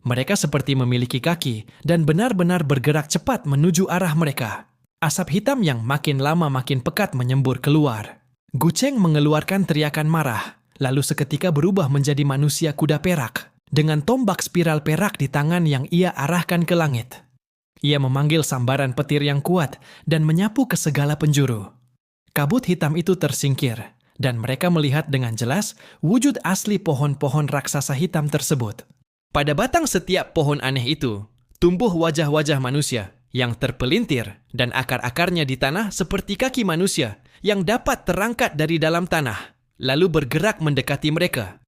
Mereka seperti memiliki kaki dan benar-benar bergerak cepat menuju arah mereka. Asap hitam yang makin lama makin pekat menyembur keluar. Gu Cheng mengeluarkan teriakan marah, lalu seketika berubah menjadi manusia kuda perak, dengan tombak spiral perak di tangan yang ia arahkan ke langit. Ia memanggil sambaran petir yang kuat dan menyapu ke segala penjuru. Kabut hitam itu tersingkir, dan mereka melihat dengan jelas wujud asli pohon-pohon raksasa hitam tersebut. Pada batang setiap pohon aneh itu, tumbuh wajah-wajah manusia yang terpelintir dan akar-akarnya di tanah seperti kaki manusia yang dapat terangkat dari dalam tanah, lalu bergerak mendekati mereka.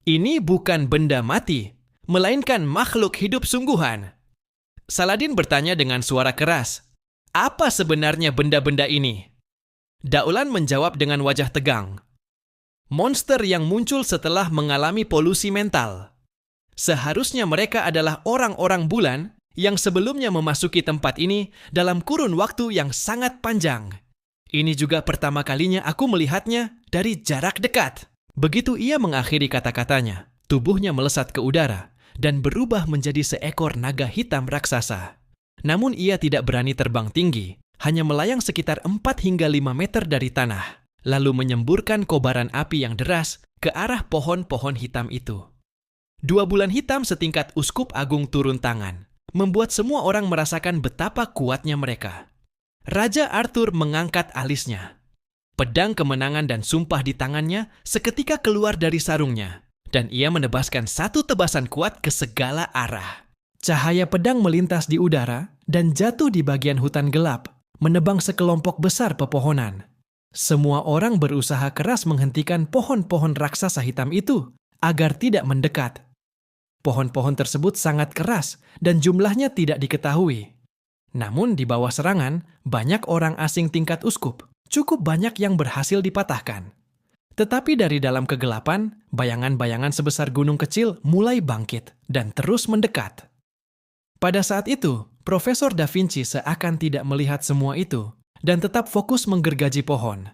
Ini bukan benda mati, melainkan makhluk hidup sungguhan. Saladin bertanya dengan suara keras, "Apa sebenarnya benda-benda ini?" Daulan menjawab dengan wajah tegang, "Monster yang muncul setelah mengalami polusi mental. Seharusnya mereka adalah orang-orang bulan yang sebelumnya memasuki tempat ini dalam kurun waktu yang sangat panjang. Ini juga pertama kalinya aku melihatnya dari jarak dekat." Begitu ia mengakhiri kata-katanya, tubuhnya melesat ke udara dan berubah menjadi seekor naga hitam raksasa. Namun ia tidak berani terbang tinggi, hanya melayang sekitar 4 hingga 5 meter dari tanah, lalu menyemburkan kobaran api yang deras ke arah pohon-pohon hitam itu. 2 bulan hitam setingkat uskup agung turun tangan, membuat semua orang merasakan betapa kuatnya mereka. Raja Arthur mengangkat alisnya. Pedang kemenangan dan sumpah di tangannya seketika keluar dari sarungnya, dan ia menebaskan satu tebasan kuat ke segala arah. Cahaya pedang melintas di udara dan jatuh di bagian hutan gelap, menebang sekelompok besar pepohonan. Semua orang berusaha keras menghentikan pohon-pohon raksasa hitam itu agar tidak mendekat. Pohon-pohon tersebut sangat keras dan jumlahnya tidak diketahui. Namun di bawah serangan, banyak orang asing tingkat uskup, cukup banyak yang berhasil dipatahkan. Tetapi dari dalam kegelapan, bayangan-bayangan sebesar gunung kecil mulai bangkit dan terus mendekat. Pada saat itu, Profesor Da Vinci seakan tidak melihat semua itu dan tetap fokus menggergaji pohon.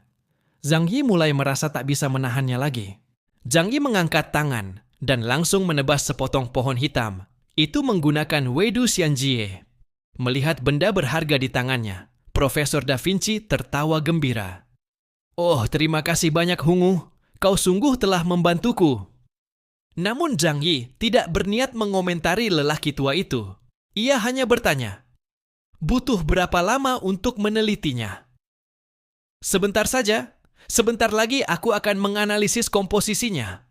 Zhang Yi mulai merasa tak bisa menahannya lagi. Zhang Yi mengangkat tangan dan langsung menebas sepotong pohon hitam. Itu menggunakan Weidu Xianjie. Melihat benda berharga di tangannya, Profesor Da Vinci tertawa gembira. "Oh, terima kasih banyak Hungu. Kau sungguh telah membantuku." Namun Zhang Yi tidak berniat mengomentari lelaki tua itu. Ia hanya bertanya, "Butuh berapa lama untuk menelitinya?" "Sebentar saja. Sebentar lagi aku akan menganalisis komposisinya."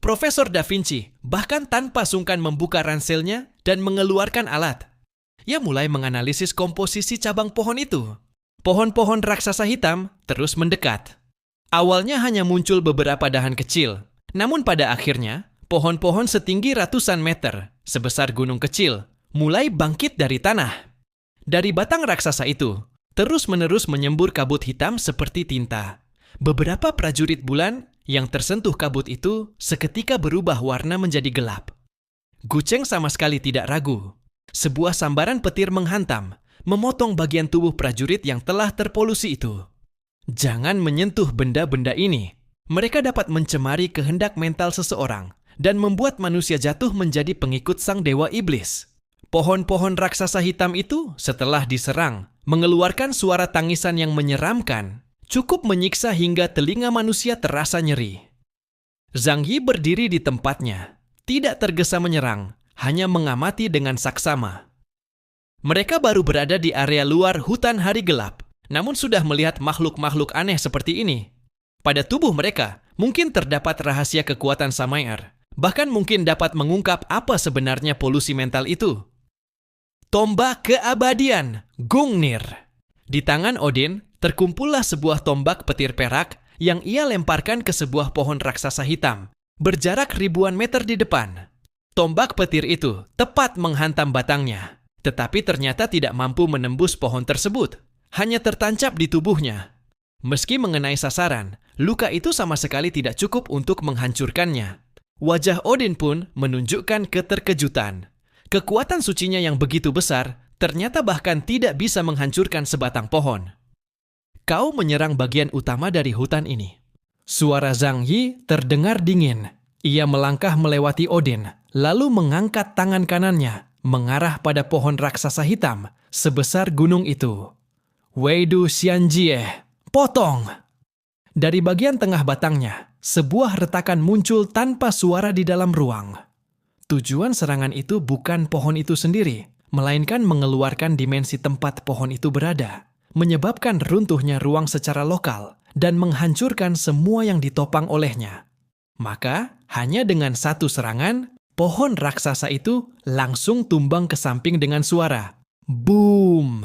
Profesor Da Vinci bahkan tanpa sungkan membuka ranselnya dan mengeluarkan alat. Ia mulai menganalisis komposisi cabang pohon itu. Pohon-pohon raksasa hitam terus mendekat. Awalnya hanya muncul beberapa dahan kecil, namun pada akhirnya, pohon-pohon setinggi ratusan meter, sebesar gunung kecil, mulai bangkit dari tanah. Dari batang raksasa itu, terus-menerus menyembur kabut hitam seperti tinta. Beberapa prajurit bulan yang tersentuh kabut itu seketika berubah warna menjadi gelap. Gu Cheng sama sekali tidak ragu. Sebuah sambaran petir menghantam, memotong bagian tubuh prajurit yang telah terpolusi itu. Jangan menyentuh benda-benda ini. Mereka dapat mencemari kehendak mental seseorang dan membuat manusia jatuh menjadi pengikut sang dewa iblis. Pohon-pohon raksasa hitam itu setelah diserang, mengeluarkan suara tangisan yang menyeramkan, cukup menyiksa hingga telinga manusia terasa nyeri. Zhang Yi berdiri di tempatnya, tidak tergesa menyerang, hanya mengamati dengan saksama. Mereka baru berada di area luar hutan hari gelap, namun sudah melihat makhluk-makhluk aneh seperti ini. Pada tubuh mereka, mungkin terdapat rahasia kekuatan Samaer, bahkan mungkin dapat mengungkap apa sebenarnya polusi mental itu. Tombak keabadian, Gungnir. Di tangan Odin, terkumpullah sebuah tombak petir perak yang ia lemparkan ke sebuah pohon raksasa hitam, berjarak ribuan meter di depan. Tombak petir itu tepat menghantam batangnya, tetapi ternyata tidak mampu menembus pohon tersebut, hanya tertancap di tubuhnya. Meski mengenai sasaran, luka itu sama sekali tidak cukup untuk menghancurkannya. Wajah Odin pun menunjukkan keterkejutan. Kekuatan sucinya yang begitu besar, ternyata bahkan tidak bisa menghancurkan sebatang pohon. "Kau menyerang bagian utama dari hutan ini." Suara Zhang Yi terdengar dingin. Ia melangkah melewati Odin, lalu mengangkat tangan kanannya, mengarah pada pohon raksasa hitam sebesar gunung itu. "Weidu Xianjie, potong!" Dari bagian tengah batangnya, sebuah retakan muncul tanpa suara di dalam ruang. Tujuan serangan itu bukan pohon itu sendiri, melainkan mengeluarkan dimensi tempat pohon itu berada, menyebabkan runtuhnya ruang secara lokal, dan menghancurkan semua yang ditopang olehnya. Maka, hanya dengan satu serangan, pohon raksasa itu langsung tumbang ke samping dengan suara boom.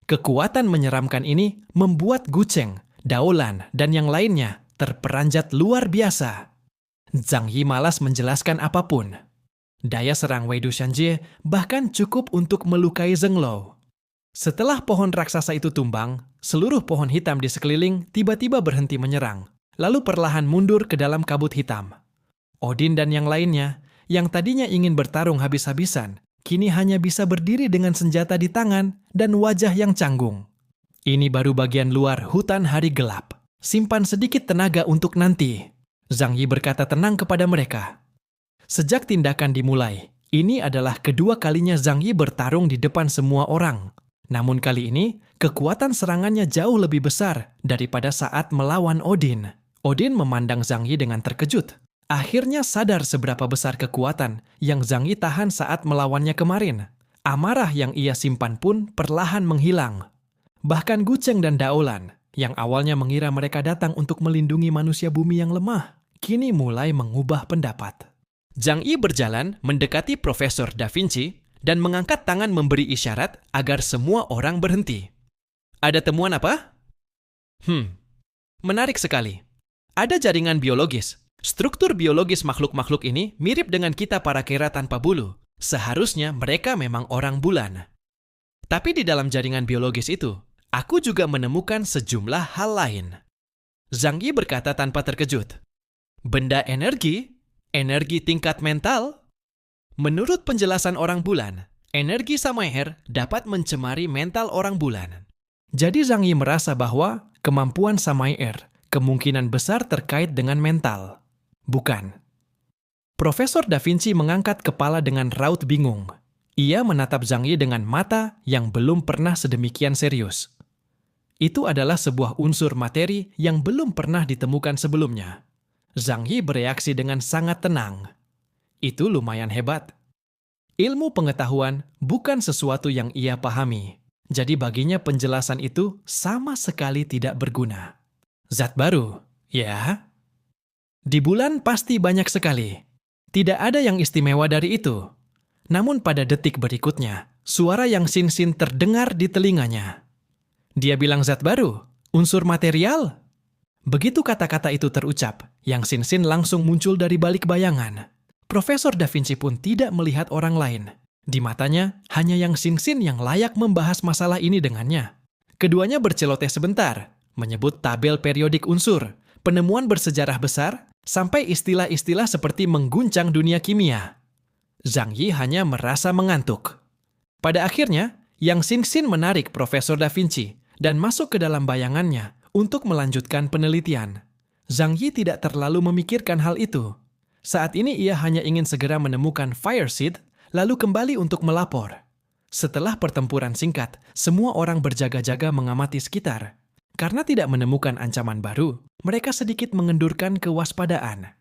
Kekuatan menyeramkan ini membuat Gu Cheng, Daolan, dan yang lainnya terperanjat luar biasa. Zhang Yi malas menjelaskan apapun. Daya serang Weidu Xianjie bahkan cukup untuk melukai Zheng Lo. Setelah pohon raksasa itu tumbang, seluruh pohon hitam di sekeliling tiba-tiba berhenti menyerang, lalu perlahan mundur ke dalam kabut hitam. Odin dan yang lainnya, yang tadinya ingin bertarung habis-habisan, kini hanya bisa berdiri dengan senjata di tangan dan wajah yang canggung. Ini baru bagian luar hutan hari gelap. Simpan sedikit tenaga untuk nanti. Zhang Yi berkata tenang kepada mereka. Sejak tindakan dimulai, ini adalah kedua kalinya Zhang Yi bertarung di depan semua orang. Namun kali ini, kekuatan serangannya jauh lebih besar daripada saat melawan Odin. Odin memandang Zhang Yi dengan terkejut. Akhirnya sadar seberapa besar kekuatan yang Zhang Yi tahan saat melawannya kemarin. Amarah yang ia simpan pun perlahan menghilang. Bahkan Gu Cheng dan Daolan, yang awalnya mengira mereka datang untuk melindungi manusia bumi yang lemah, kini mulai mengubah pendapat. Zhang Yi berjalan mendekati Profesor Da Vinci dan mengangkat tangan memberi isyarat agar semua orang berhenti. Ada temuan apa? Menarik sekali. Ada jaringan biologis. Struktur biologis makhluk-makhluk ini mirip dengan kita para kera tanpa bulu. Seharusnya mereka memang orang bulan. Tapi di dalam jaringan biologis itu, aku juga menemukan sejumlah hal lain. Zhang Yi berkata tanpa terkejut. Benda energi tingkat mental. Menurut penjelasan orang bulan, energi Samael dapat mencemari mental orang bulan. Jadi Zhang Yi merasa bahwa kemampuan Samael kemungkinan besar terkait dengan mental. Bukan. Profesor Da Vinci mengangkat kepala dengan raut bingung. Ia menatap Zhang Yi dengan mata yang belum pernah sedemikian serius. Itu adalah sebuah unsur materi yang belum pernah ditemukan sebelumnya. Zhang Yi bereaksi dengan sangat tenang. Itu lumayan hebat. Ilmu pengetahuan bukan sesuatu yang ia pahami. Jadi baginya penjelasan itu sama sekali tidak berguna. Zat baru, ya? Di bulan pasti banyak sekali. Tidak ada yang istimewa dari itu. Namun pada detik berikutnya, suara yang sin-sin terdengar di telinganya. Dia bilang zat baru, unsur material. Begitu kata-kata itu terucap, yang sin-sin langsung muncul dari balik bayangan. Profesor Da Vinci pun tidak melihat orang lain. Di matanya, hanya yang sin-sin yang layak membahas masalah ini dengannya. Keduanya berceloteh sebentar, menyebut tabel periodik unsur, penemuan bersejarah besar, sampai istilah-istilah seperti mengguncang dunia kimia. Zhang Yi hanya merasa mengantuk. Pada akhirnya, Yang Xin-Xin menarik Profesor Da Vinci dan masuk ke dalam bayangannya untuk melanjutkan penelitian. Zhang Yi tidak terlalu memikirkan hal itu. Saat ini ia hanya ingin segera menemukan Fire Seed, lalu kembali untuk melapor. Setelah pertempuran singkat, semua orang berjaga-jaga mengamati sekitar. Karena tidak menemukan ancaman baru, mereka sedikit mengendurkan kewaspadaan.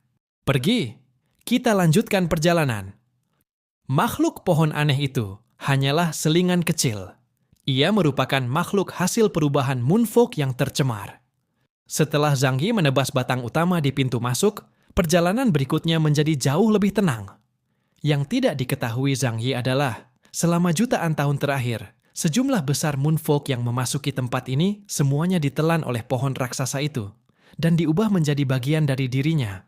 Pergi, kita lanjutkan perjalanan. Makhluk pohon aneh itu hanyalah selingan kecil. Ia merupakan makhluk hasil perubahan Moonfolk yang tercemar. Setelah Zhang Yi menebas batang utama di pintu masuk, perjalanan berikutnya menjadi jauh lebih tenang. Yang tidak diketahui Zhang Yi adalah, selama jutaan tahun terakhir, sejumlah besar Moonfolk yang memasuki tempat ini semuanya ditelan oleh pohon raksasa itu dan diubah menjadi bagian dari dirinya.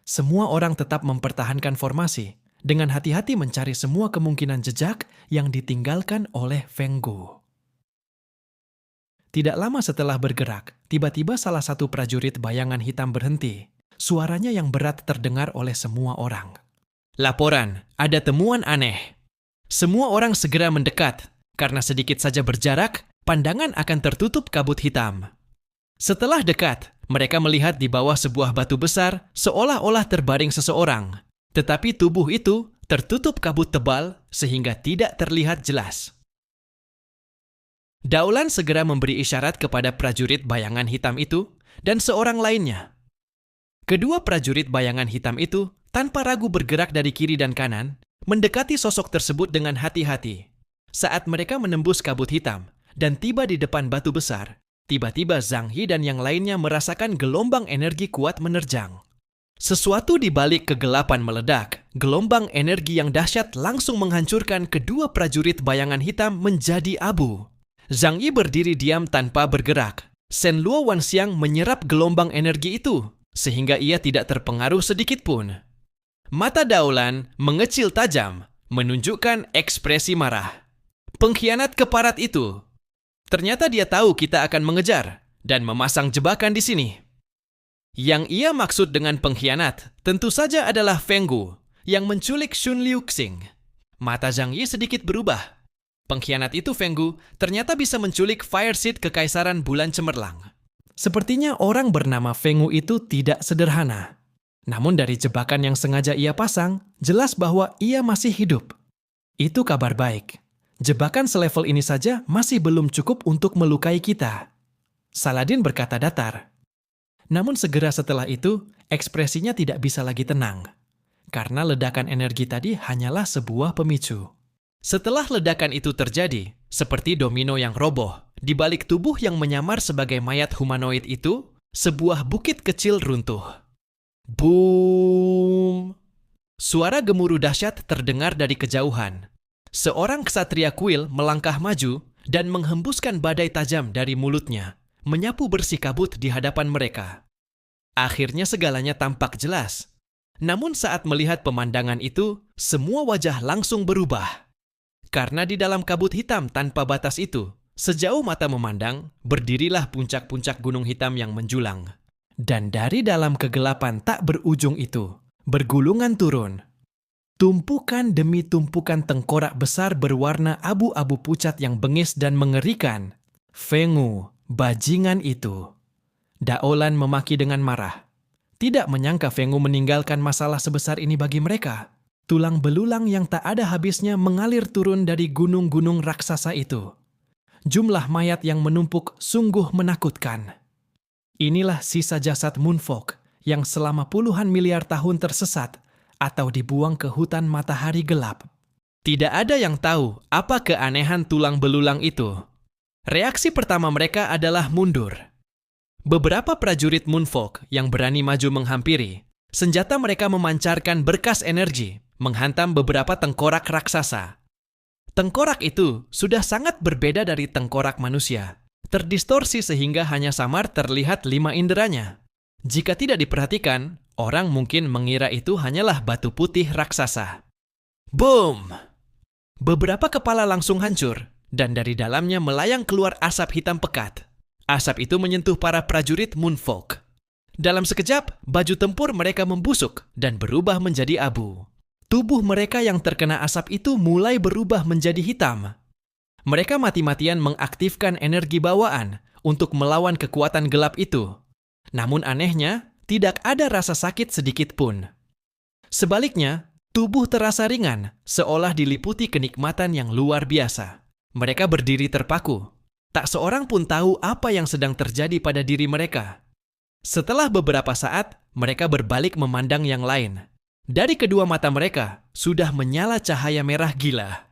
Semua orang tetap mempertahankan formasi dengan hati-hati mencari semua kemungkinan jejak yang ditinggalkan oleh Feng Gu. Tidak lama setelah bergerak, tiba-tiba salah satu prajurit bayangan hitam berhenti. Suaranya yang berat terdengar oleh semua orang. Laporan, ada temuan aneh. Semua orang segera mendekat. Karena sedikit saja berjarak, pandangan akan tertutup kabut hitam. Setelah dekat, mereka melihat di bawah sebuah batu besar seolah-olah terbaring seseorang. Tetapi tubuh itu tertutup kabut tebal sehingga tidak terlihat jelas. Daulan segera memberi isyarat kepada prajurit bayangan hitam itu dan seorang lainnya. Kedua prajurit bayangan hitam itu tanpa ragu bergerak dari kiri dan kanan, mendekati sosok tersebut dengan hati-hati. Saat mereka menembus kabut hitam dan tiba di depan batu besar, tiba-tiba Zhang Yi dan yang lainnya merasakan gelombang energi kuat menerjang. Sesuatu di balik kegelapan meledak, gelombang energi yang dahsyat langsung menghancurkan kedua prajurit bayangan hitam menjadi abu. Zhang Yi berdiri diam tanpa bergerak. Shen Luo Wanxiang menyerap gelombang energi itu, sehingga ia tidak terpengaruh sedikit pun. Mata Daulan mengecil tajam, menunjukkan ekspresi marah. Pengkhianat keparat itu. Ternyata dia tahu kita akan mengejar dan memasang jebakan di sini. Yang ia maksud dengan pengkhianat tentu saja adalah Feng Gu yang menculik Xun Liuxing. Mata Zhang Yi sedikit berubah. Pengkhianat itu Feng Gu ternyata bisa menculik Fire Seed Kekaisaran Bulan Cemerlang. Sepertinya orang bernama Feng Gu itu tidak sederhana. Namun dari jebakan yang sengaja ia pasang, jelas bahwa ia masih hidup. Itu kabar baik. Jebakan selevel ini saja masih belum cukup untuk melukai kita. Saladin berkata datar. Namun segera setelah itu, ekspresinya tidak bisa lagi tenang. Karena ledakan energi tadi hanyalah sebuah pemicu. Setelah ledakan itu terjadi, seperti domino yang roboh, Di balik tubuh yang menyamar sebagai mayat humanoid itu, sebuah bukit kecil runtuh. Boom! Suara gemuruh dahsyat terdengar dari kejauhan. Seorang ksatria kuil melangkah maju dan menghembuskan badai tajam dari mulutnya, menyapu bersih kabut di hadapan mereka. Akhirnya segalanya tampak jelas. Namun saat melihat pemandangan itu, semua wajah langsung berubah. Karena di dalam kabut hitam tanpa batas itu, sejauh mata memandang, berdirilah puncak-puncak gunung hitam yang menjulang. Dan dari dalam kegelapan tak berujung itu, bergulungan turun. Tumpukan demi tumpukan tengkorak besar berwarna abu-abu pucat yang bengis dan mengerikan. Fengu, bajingan itu. Daolan memaki dengan marah. Tidak menyangka Fengu meninggalkan masalah sebesar ini bagi mereka. Tulang belulang yang tak ada habisnya mengalir turun dari gunung-gunung raksasa itu. Jumlah mayat yang menumpuk sungguh menakutkan. Inilah sisa jasad Moonfolk yang selama puluhan miliar tahun tersesat atau dibuang ke hutan matahari gelap. Tidak ada yang tahu apa keanehan tulang belulang itu. Reaksi pertama mereka adalah mundur. Beberapa prajurit Moonfolk yang berani maju menghampiri, senjata mereka memancarkan berkas energi, menghantam beberapa tengkorak raksasa. Tengkorak itu sudah sangat berbeda dari tengkorak manusia, terdistorsi sehingga hanya samar terlihat 5 inderanya. Jika tidak diperhatikan, orang mungkin mengira itu hanyalah batu putih raksasa. Boom! Beberapa kepala langsung hancur, dan dari dalamnya melayang keluar asap hitam pekat. Asap itu menyentuh para prajurit Moonfolk. Dalam sekejap, baju tempur mereka membusuk dan berubah menjadi abu. Tubuh mereka yang terkena asap itu mulai berubah menjadi hitam. Mereka mati-matian mengaktifkan energi bawaan untuk melawan kekuatan gelap itu. Namun anehnya, tidak ada rasa sakit sedikit pun. Sebaliknya, tubuh terasa ringan, seolah diliputi kenikmatan yang luar biasa. Mereka berdiri terpaku. Tak seorang pun tahu apa yang sedang terjadi pada diri mereka. Setelah beberapa saat, mereka berbalik memandang yang lain. Dari kedua mata mereka, sudah menyala cahaya merah gila.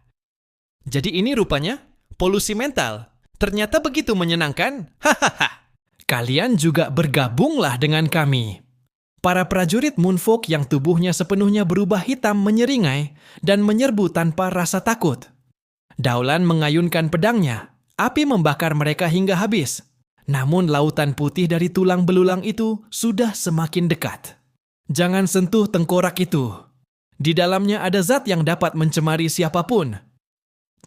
Jadi ini rupanya polusi mental. Ternyata begitu menyenangkan. Hahaha. Kalian juga bergabunglah dengan kami. Para prajurit Moonfolk yang tubuhnya sepenuhnya berubah hitam menyeringai dan menyerbu tanpa rasa takut. Daolan mengayunkan pedangnya. Api membakar mereka hingga habis. Namun lautan putih dari tulang belulang itu sudah semakin dekat. Jangan sentuh tengkorak itu. Di dalamnya ada zat yang dapat mencemari siapapun.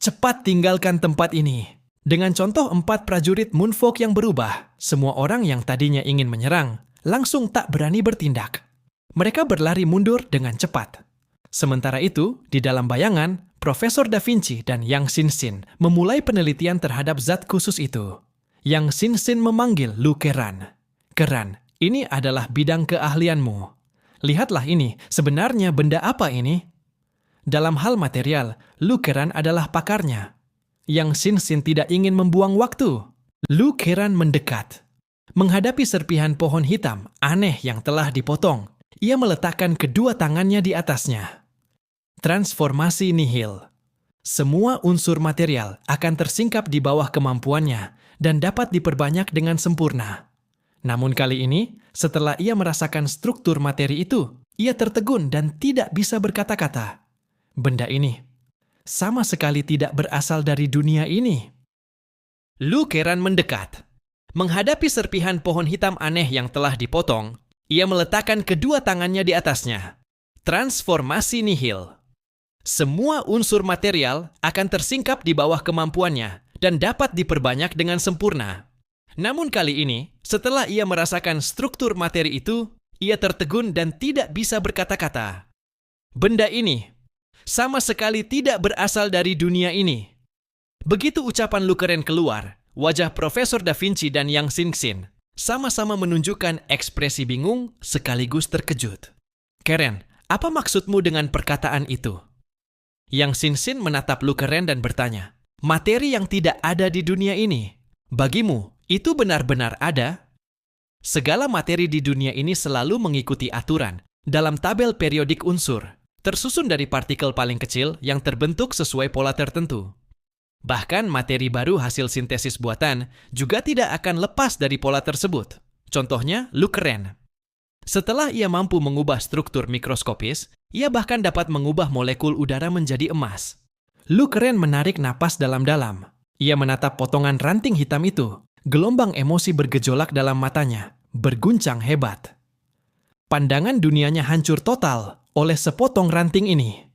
Cepat tinggalkan tempat ini. Dengan contoh 4 prajurit Moonfolk yang berubah, semua orang yang tadinya ingin menyerang, langsung tak berani bertindak. Mereka berlari mundur dengan cepat. Sementara itu, di dalam bayangan, Profesor Da Vinci dan Yang Xinxin memulai penelitian terhadap zat khusus itu. Yang Xinxin memanggil Lu Keran. Keran, ini adalah bidang keahlianmu. Lihatlah ini, sebenarnya benda apa ini? Dalam hal material, Lu Keran adalah pakarnya. Yang Xinxin tidak ingin membuang waktu. Lu Keran mendekat. Menghadapi serpihan pohon hitam aneh yang telah dipotong, ia meletakkan kedua tangannya di atasnya. Transformasi nihil. Semua unsur material akan tersingkap di bawah kemampuannya dan dapat diperbanyak dengan sempurna. Namun kali ini, setelah ia merasakan struktur materi itu, ia tertegun dan tidak bisa berkata-kata. Benda ini sama sekali tidak berasal dari dunia ini. Lu Keran mendekat. Menghadapi serpihan pohon hitam aneh yang telah dipotong, ia meletakkan kedua tangannya di atasnya. Transformasi nihil. Semua unsur material akan tersingkap di bawah kemampuannya dan dapat diperbanyak dengan sempurna. Namun kali ini, setelah ia merasakan struktur materi itu, ia tertegun dan tidak bisa berkata-kata. Benda ini sama sekali tidak berasal dari dunia ini. Begitu ucapan Lu Keran keluar, wajah Profesor Da Vinci dan Yang Xinxin sama-sama menunjukkan ekspresi bingung sekaligus terkejut. Keran, apa maksudmu dengan perkataan itu? Yang Xinxin menatap Lu Keran dan bertanya, materi yang tidak ada di dunia ini, bagimu itu benar-benar ada? Segala materi di dunia ini selalu mengikuti aturan dalam tabel periodik unsur, tersusun dari partikel paling kecil yang terbentuk sesuai pola tertentu. Bahkan materi baru hasil sintesis buatan juga tidak akan lepas dari pola tersebut. Contohnya, Lukeren. Setelah ia mampu mengubah struktur mikroskopis, ia bahkan dapat mengubah molekul udara menjadi emas. Lukeren menarik napas dalam-dalam. Ia menatap potongan ranting hitam itu. Gelombang emosi bergejolak dalam matanya, berguncang hebat. Pandangan dunianya hancur total oleh sepotong ranting ini.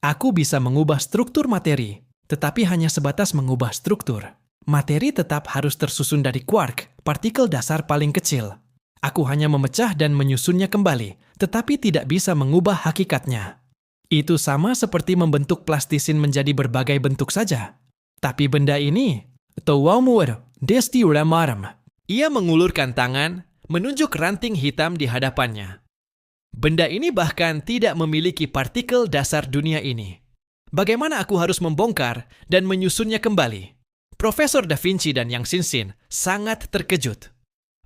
Aku bisa mengubah struktur materi, tetapi hanya sebatas mengubah struktur. Materi tetap harus tersusun dari quark, partikel dasar paling kecil. Aku hanya memecah dan menyusunnya kembali, tetapi tidak bisa mengubah hakikatnya. Itu sama seperti membentuk plastisin menjadi berbagai bentuk saja. Tapi benda ini, Tawamur Destiuramaram. Ia mengulurkan tangan, menunjuk ranting hitam di hadapannya. Benda ini bahkan tidak memiliki partikel dasar dunia ini. Bagaimana aku harus membongkar dan menyusunnya kembali? Profesor Da Vinci dan Yang Xinxin sangat terkejut.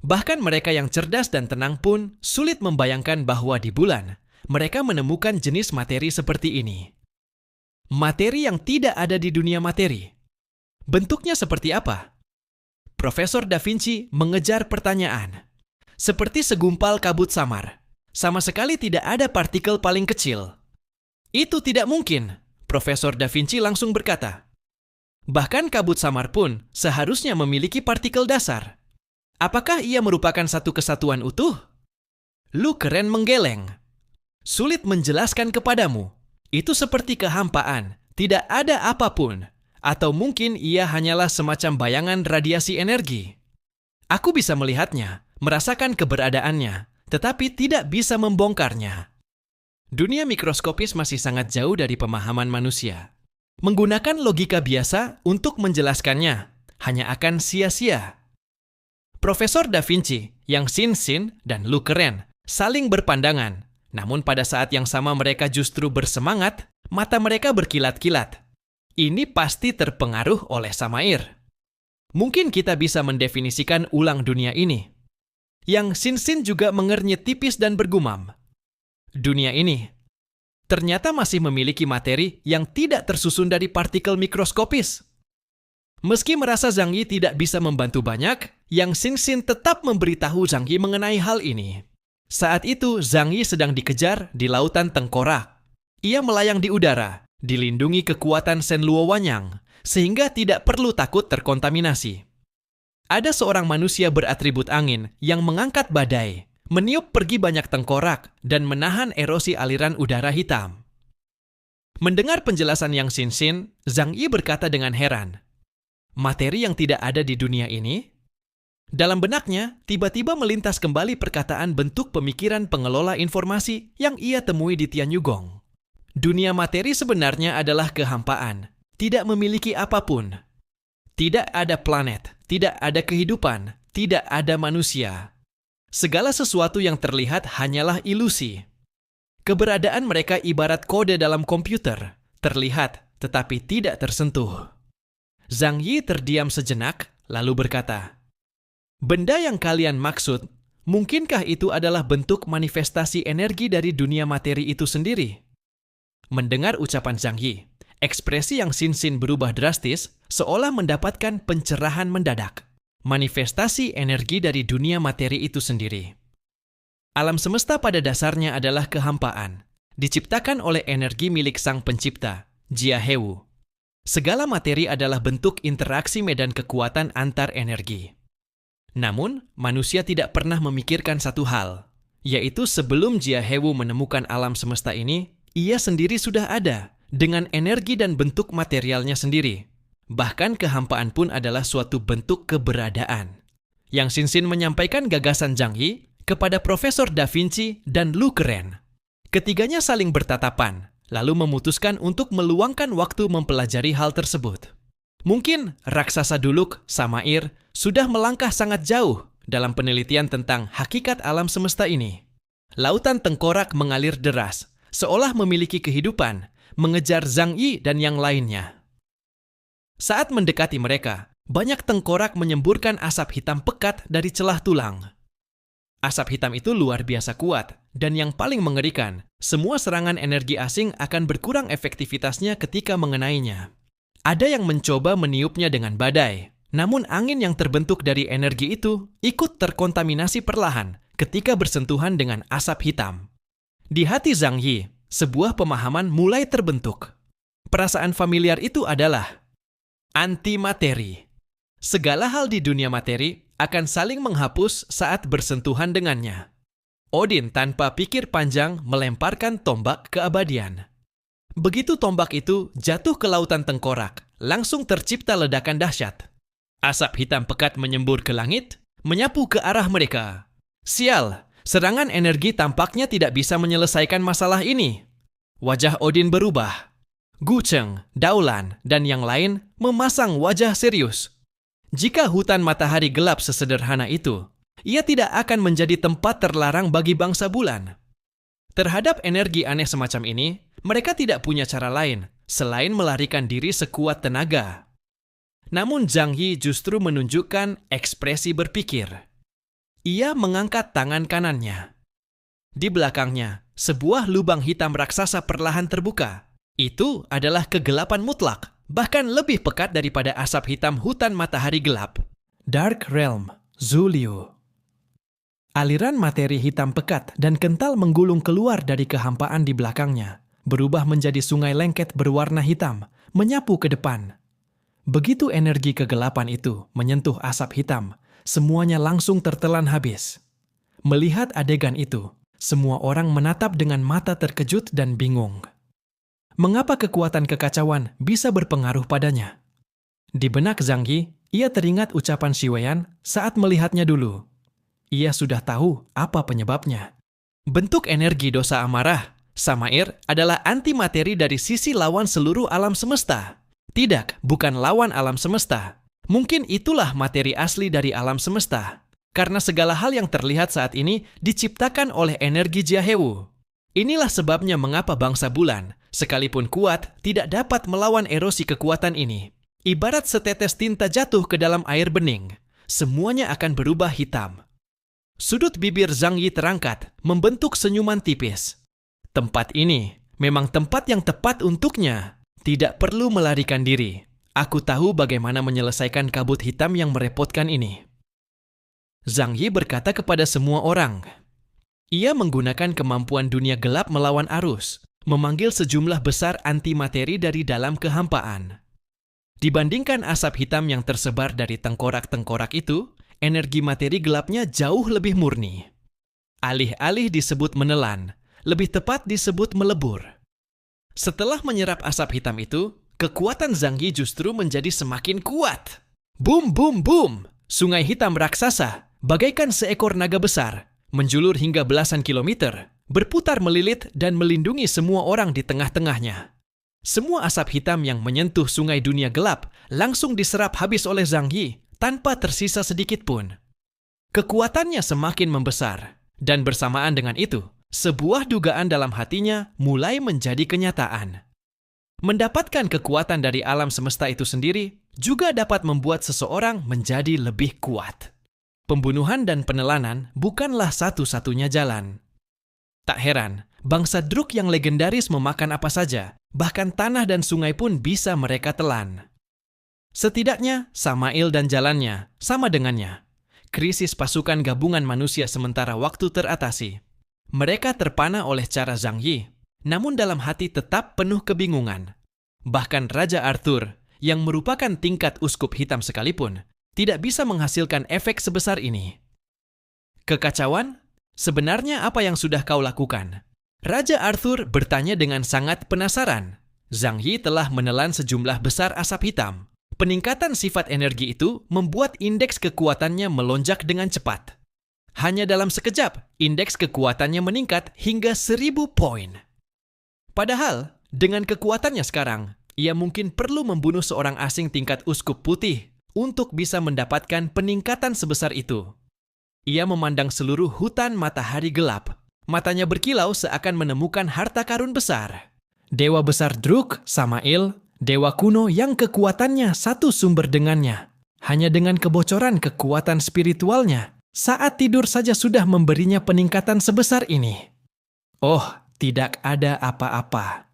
Bahkan mereka yang cerdas dan tenang pun sulit membayangkan bahwa di bulan, mereka menemukan jenis materi seperti ini. Materi yang tidak ada di dunia materi. Bentuknya seperti apa? Profesor Da Vinci mengejar pertanyaan. Seperti segumpal kabut samar. Sama sekali tidak ada partikel paling kecil. Itu tidak mungkin, Profesor Da Vinci langsung berkata. Bahkan kabut samar pun seharusnya memiliki partikel dasar. Apakah ia merupakan satu kesatuan utuh? Lukeren menggeleng. Sulit menjelaskan kepadamu. Itu seperti kehampaan, tidak ada apapun. Atau mungkin ia hanyalah semacam bayangan radiasi energi. Aku bisa melihatnya, merasakan keberadaannya, tetapi tidak bisa membongkarnya. Dunia mikroskopis masih sangat jauh dari pemahaman manusia. Menggunakan logika biasa untuk menjelaskannya hanya akan sia-sia. Profesor Da Vinci, Yang Xinxin, dan Lukeren saling berpandangan. Namun pada saat yang sama mereka justru bersemangat, mata mereka berkilat-kilat. Ini pasti terpengaruh oleh Samair. Mungkin kita bisa mendefinisikan ulang dunia ini. Yang Xinxin juga mengernyit tipis dan bergumam. Dunia ini ternyata masih memiliki materi yang tidak tersusun dari partikel mikroskopis. Meski merasa Zhang Yi tidak bisa membantu banyak, Yang Xinxin tetap memberitahu Zhang Yi mengenai hal ini. Saat itu Zhang Yi sedang dikejar di lautan tengkorak. Ia melayang di udara, dilindungi kekuatan Shen Luo Wanyang, sehingga tidak perlu takut terkontaminasi. Ada seorang manusia beratribut angin yang mengangkat badai, meniup pergi banyak tengkorak, dan menahan erosi aliran udara hitam. Mendengar penjelasan Yang Xinxin, Zhang Yi berkata dengan heran, materi yang tidak ada di dunia ini? Dalam benaknya, tiba-tiba melintas kembali perkataan bentuk pemikiran pengelola informasi yang ia temui di Tianyugong. Dunia materi sebenarnya adalah kehampaan, tidak memiliki apapun. Tidak ada planet, tidak ada kehidupan, tidak ada manusia. Segala sesuatu yang terlihat hanyalah ilusi. Keberadaan mereka ibarat kode dalam komputer, terlihat tetapi tidak tersentuh. Zhang Yi terdiam sejenak, lalu berkata, benda yang kalian maksud, mungkinkah itu adalah bentuk manifestasi energi dari dunia materi itu sendiri? Mendengar ucapan Zhang Yi, ekspresi Yang Xinxin berubah drastis, seolah mendapatkan pencerahan mendadak. Manifestasi energi dari dunia materi itu sendiri. Alam semesta pada dasarnya adalah kehampaan, diciptakan oleh energi milik Sang Pencipta, Jia Hewu. Segala materi adalah bentuk interaksi medan kekuatan antar energi. Namun, manusia tidak pernah memikirkan satu hal, yaitu sebelum Jia Hewu menemukan alam semesta ini, ia sendiri sudah ada, dengan energi dan bentuk materialnya sendiri. Bahkan kehampaan pun adalah suatu bentuk keberadaan. Yang Xinxin menyampaikan gagasan Zhang Yi kepada Profesor Da Vinci dan Lukeren. Ketiganya saling bertatapan, lalu memutuskan untuk meluangkan waktu mempelajari hal tersebut. Mungkin raksasa Duluk, Samair, sudah melangkah sangat jauh dalam penelitian tentang hakikat alam semesta ini. Lautan tengkorak mengalir deras, seolah memiliki kehidupan, mengejar Zhang Yi dan yang lainnya. Saat mendekati mereka, banyak tengkorak menyemburkan asap hitam pekat dari celah tulang. Asap hitam itu luar biasa kuat, dan yang paling mengerikan, semua serangan energi asing akan berkurang efektivitasnya ketika mengenainya. Ada yang mencoba meniupnya dengan badai, namun angin yang terbentuk dari energi itu ikut terkontaminasi perlahan ketika bersentuhan dengan asap hitam. Di hati Zhang Yi, sebuah pemahaman mulai terbentuk. Perasaan familiar itu adalah antimateri. Segala hal di dunia materi akan saling menghapus saat bersentuhan dengannya. Odin tanpa pikir panjang melemparkan tombak keabadian. Begitu tombak itu jatuh ke lautan tengkorak, langsung tercipta ledakan dahsyat. Asap hitam pekat menyembur ke langit, menyapu ke arah mereka. Sial, serangan energi tampaknya tidak bisa menyelesaikan masalah ini. Wajah Odin berubah. Gu Cheng, Daulan, dan yang lain memasang wajah serius. Jika hutan matahari gelap sesederhana itu, ia tidak akan menjadi tempat terlarang bagi bangsa bulan. Terhadap energi aneh semacam ini, mereka tidak punya cara lain selain melarikan diri sekuat tenaga. Namun Zhang Yi justru menunjukkan ekspresi berpikir. Ia mengangkat tangan kanannya. Di belakangnya, sebuah lubang hitam raksasa perlahan terbuka. Itu adalah kegelapan mutlak, bahkan lebih pekat daripada asap hitam hutan matahari gelap. Dark Realm, Zhu Liu. Aliran materi hitam pekat dan kental menggulung keluar dari kehampaan di belakangnya, berubah menjadi sungai lengket berwarna hitam, menyapu ke depan. Begitu energi kegelapan itu menyentuh asap hitam, semuanya langsung tertelan habis. Melihat adegan itu, semua orang menatap dengan mata terkejut dan bingung. Mengapa kekuatan kekacauan bisa berpengaruh padanya? Di benak Zhang Yi, ia teringat ucapan Xi Weiyan saat melihatnya dulu. Ia sudah tahu apa penyebabnya. Bentuk energi dosa amarah, Samair, adalah antimateri dari sisi lawan seluruh alam semesta. Tidak, bukan lawan alam semesta. Mungkin itulah materi asli dari alam semesta. Karena segala hal yang terlihat saat ini diciptakan oleh energi Jiahewu. Inilah sebabnya mengapa bangsa bulan, sekalipun kuat, tidak dapat melawan erosi kekuatan ini. Ibarat setetes tinta jatuh ke dalam air bening, semuanya akan berubah hitam. Sudut bibir Zhang Yi terangkat, membentuk senyuman tipis. Tempat ini memang tempat yang tepat untuknya. Tidak perlu melarikan diri. Aku tahu bagaimana menyelesaikan kabut hitam yang merepotkan ini. Zhang Yi berkata kepada semua orang. Ia menggunakan kemampuan dunia gelap melawan arus, memanggil sejumlah besar antimateri dari dalam kehampaan. Dibandingkan asap hitam yang tersebar dari tengkorak-tengkorak itu, energi materi gelapnya jauh lebih murni. Alih-alih disebut menelan, lebih tepat disebut melebur. Setelah menyerap asap hitam itu, kekuatan Zhang Yi justru menjadi semakin kuat. Boom, boom, boom! Sungai hitam raksasa, bagaikan seekor naga besar, menjulur hingga belasan kilometer, berputar melilit dan melindungi semua orang di tengah-tengahnya. Semua asap hitam yang menyentuh sungai dunia gelap langsung diserap habis oleh Zhang Yi tanpa tersisa sedikit pun. Kekuatannya semakin membesar, dan bersamaan dengan itu, sebuah dugaan dalam hatinya mulai menjadi kenyataan. Mendapatkan kekuatan dari alam semesta itu sendiri juga dapat membuat seseorang menjadi lebih kuat. Pembunuhan dan penelanan bukanlah satu-satunya jalan. Tak heran, bangsa Druk yang legendaris memakan apa saja, bahkan tanah dan sungai pun bisa mereka telan. Setidaknya, Samail dan jalannya sama dengannya. Krisis pasukan gabungan manusia sementara waktu teratasi. Mereka terpana oleh cara Zhang Yi, namun dalam hati tetap penuh kebingungan. Bahkan Raja Arthur, yang merupakan tingkat uskup hitam sekalipun, tidak bisa menghasilkan efek sebesar ini. Kekacauan? Sebenarnya apa yang sudah kau lakukan? Raja Arthur bertanya dengan sangat penasaran. Zhang Yi telah menelan sejumlah besar asap hitam. Peningkatan sifat energi itu membuat indeks kekuatannya melonjak dengan cepat. Hanya dalam sekejap, indeks kekuatannya meningkat hingga 1000 poin. Padahal, dengan kekuatannya sekarang, ia mungkin perlu membunuh seorang asing tingkat uskup putih untuk bisa mendapatkan peningkatan sebesar itu. Ia memandang seluruh hutan matahari gelap. Matanya berkilau seakan menemukan harta karun besar. Dewa besar Druk, Samail, dewa kuno yang kekuatannya satu sumber dengannya. Hanya dengan kebocoran kekuatan spiritualnya, saat tidur saja sudah memberinya peningkatan sebesar ini. Oh, tidak ada apa-apa.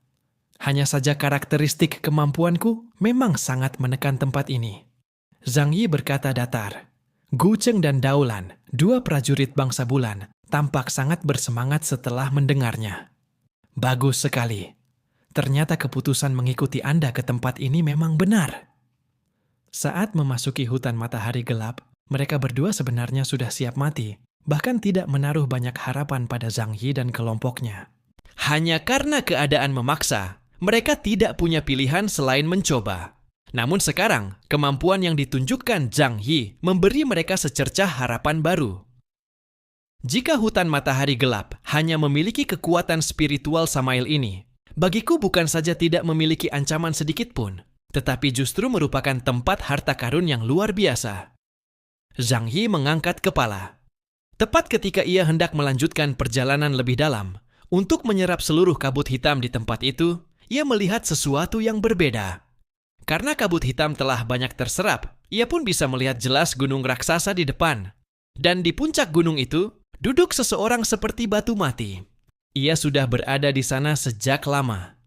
Hanya saja karakteristik kemampuanku memang sangat menekan tempat ini. Zhang Yi berkata datar. Gu Cheng dan Daolan, dua prajurit bangsa bulan, tampak sangat bersemangat setelah mendengarnya. Bagus sekali. Ternyata keputusan mengikuti Anda ke tempat ini memang benar. Saat memasuki hutan matahari gelap, mereka berdua sebenarnya sudah siap mati, bahkan tidak menaruh banyak harapan pada Zhang Yi dan kelompoknya. Hanya karena keadaan memaksa, mereka tidak punya pilihan selain mencoba. Namun sekarang, kemampuan yang ditunjukkan Zhang Yi memberi mereka secercah harapan baru. Jika hutan matahari gelap hanya memiliki kekuatan spiritual Samael ini, bagiku bukan saja tidak memiliki ancaman sedikit pun, tetapi justru merupakan tempat harta karun yang luar biasa. Zhang Yi mengangkat kepala. Tepat ketika ia hendak melanjutkan perjalanan lebih dalam, untuk menyerap seluruh kabut hitam di tempat itu, ia melihat sesuatu yang berbeda. Karena kabut hitam telah banyak terserap, ia pun bisa melihat jelas gunung raksasa di depan. Dan di puncak gunung itu, duduk seseorang seperti batu mati. Ia sudah berada di sana sejak lama.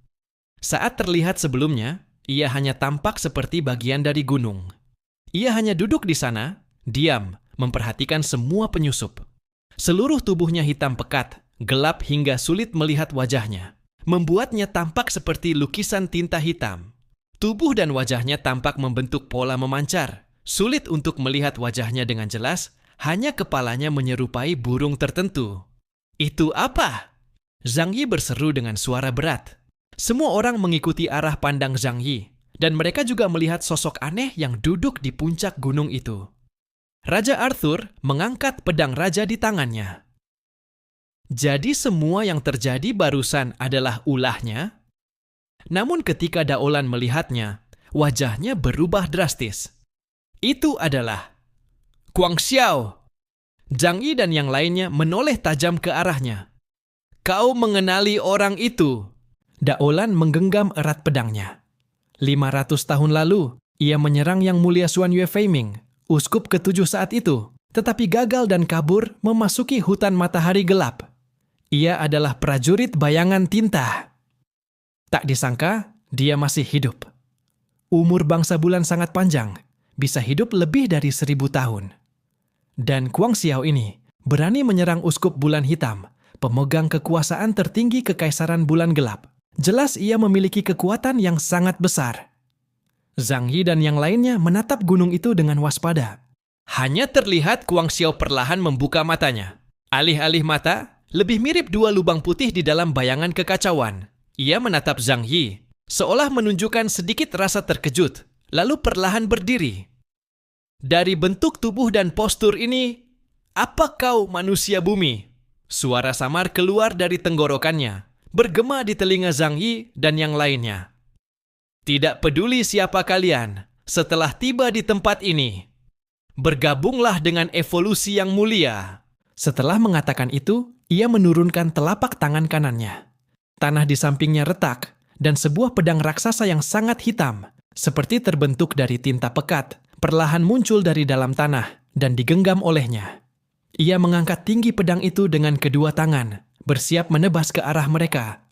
Saat terlihat sebelumnya, ia hanya tampak seperti bagian dari gunung. Ia hanya duduk di sana, diam, memperhatikan semua penyusup. Seluruh tubuhnya hitam pekat, gelap hingga sulit melihat wajahnya, membuatnya tampak seperti lukisan tinta hitam. Tubuh dan wajahnya tampak membentuk pola memancar. Sulit untuk melihat wajahnya dengan jelas, hanya kepalanya menyerupai burung tertentu. Itu apa? Zhang Yi berseru dengan suara berat. Semua orang mengikuti arah pandang Zhang Yi, dan mereka juga melihat sosok aneh yang duduk di puncak gunung itu. Raja Arthur mengangkat pedang raja di tangannya. Jadi semua yang terjadi barusan adalah ulahnya? Namun ketika Daolan melihatnya, wajahnya berubah drastis. Itu adalah Guang Xiao. Zhang Yi dan yang lainnya menoleh tajam ke arahnya. Kau mengenali orang itu? Daolan menggenggam erat pedangnya. 500 tahun lalu, ia menyerang Yang Mulia Xuan Yue Feiming, uskup ketujuh saat itu, tetapi gagal dan kabur memasuki hutan matahari gelap. Ia adalah prajurit bayangan tinta. Tak disangka, dia masih hidup. Umur bangsa bulan sangat panjang, bisa hidup lebih dari 1000 tahun. Dan Guang Xiao ini berani menyerang uskup bulan hitam, pemegang kekuasaan tertinggi kekaisaran bulan gelap. Jelas ia memiliki kekuatan yang sangat besar. Zhang Yi dan yang lainnya menatap gunung itu dengan waspada. Hanya terlihat Guang Xiao perlahan membuka matanya. Alih-alih mata, lebih mirip dua lubang putih di dalam bayangan kekacauan. Ia menatap Zhang Yi, seolah menunjukkan sedikit rasa terkejut, lalu perlahan berdiri. Dari bentuk tubuh dan postur ini, apa kau manusia bumi? Suara samar keluar dari tenggorokannya, bergema di telinga Zhang Yi dan yang lainnya. Tidak peduli siapa kalian, setelah tiba di tempat ini, bergabunglah dengan evolusi yang mulia. Setelah mengatakan itu, ia menurunkan telapak tangan kanannya. Tanah di sampingnya retak, dan sebuah pedang raksasa yang sangat hitam, seperti terbentuk dari tinta pekat, perlahan muncul dari dalam tanah dan digenggam olehnya. Ia mengangkat tinggi pedang itu dengan kedua tangan, bersiap menebas ke arah mereka.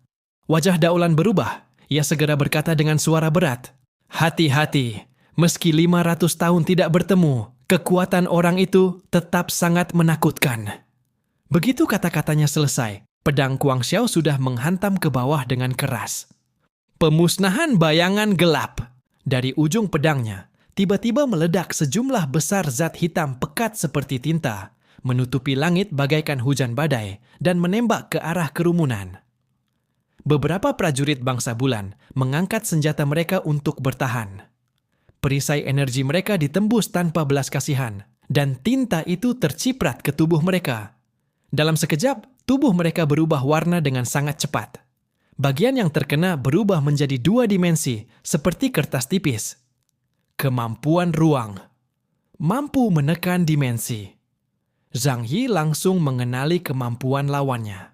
Wajah Daolan berubah, ia segera berkata dengan suara berat, "Hati-hati, meski 500 tahun tidak bertemu, kekuatan orang itu tetap sangat menakutkan." Begitu kata-katanya selesai, pedang Guang Xiao sudah menghantam ke bawah dengan keras. Pemusnahan bayangan gelap. Dari ujung pedangnya, tiba-tiba meledak sejumlah besar zat hitam pekat seperti tinta, menutupi langit bagaikan hujan badai, dan menembak ke arah kerumunan. Beberapa prajurit bangsa bulan mengangkat senjata mereka untuk bertahan. Perisai energi mereka ditembus tanpa belas kasihan, dan tinta itu terciprat ke tubuh mereka. Dalam sekejap, tubuh mereka berubah warna dengan sangat cepat. Bagian yang terkena berubah menjadi 2 dimensi, seperti kertas tipis. Kemampuan ruang. Mampu menekan dimensi. Zhang Yi langsung mengenali kemampuan lawannya.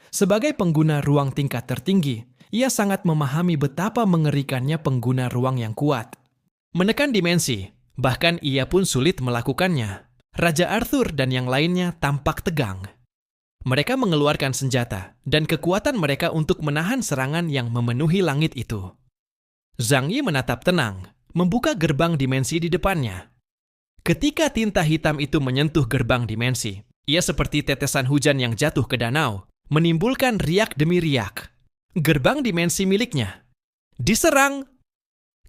Sebagai pengguna ruang tingkat tertinggi, ia sangat memahami betapa mengerikannya pengguna ruang yang kuat. Menekan dimensi, bahkan ia pun sulit melakukannya. Raja Arthur dan yang lainnya tampak tegang. Mereka mengeluarkan senjata dan kekuatan mereka untuk menahan serangan yang memenuhi langit itu. Zhang Yi menatap tenang, membuka gerbang dimensi di depannya. Ketika tinta hitam itu menyentuh gerbang dimensi, ia seperti tetesan hujan yang jatuh ke danau, menimbulkan riak demi riak. Gerbang dimensi miliknya diserang.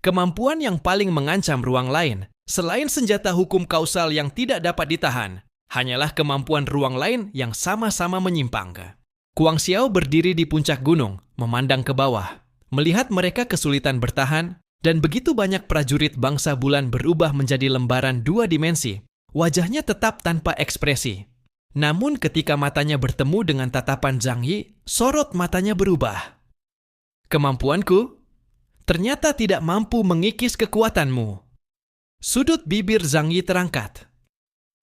Kemampuan yang paling mengancam ruang lain, selain senjata hukum kausal yang tidak dapat ditahan, hanyalah kemampuan ruang lain yang sama-sama menyimpang. Kuang Xiao berdiri di puncak gunung, memandang ke bawah, melihat mereka kesulitan bertahan, dan begitu banyak prajurit bangsa bulan berubah menjadi lembaran dua dimensi, wajahnya tetap tanpa ekspresi. Namun ketika matanya bertemu dengan tatapan Zhang Yi, sorot matanya berubah. Kemampuanku ternyata tidak mampu mengikis kekuatanmu. Sudut bibir Zhang Yi terangkat.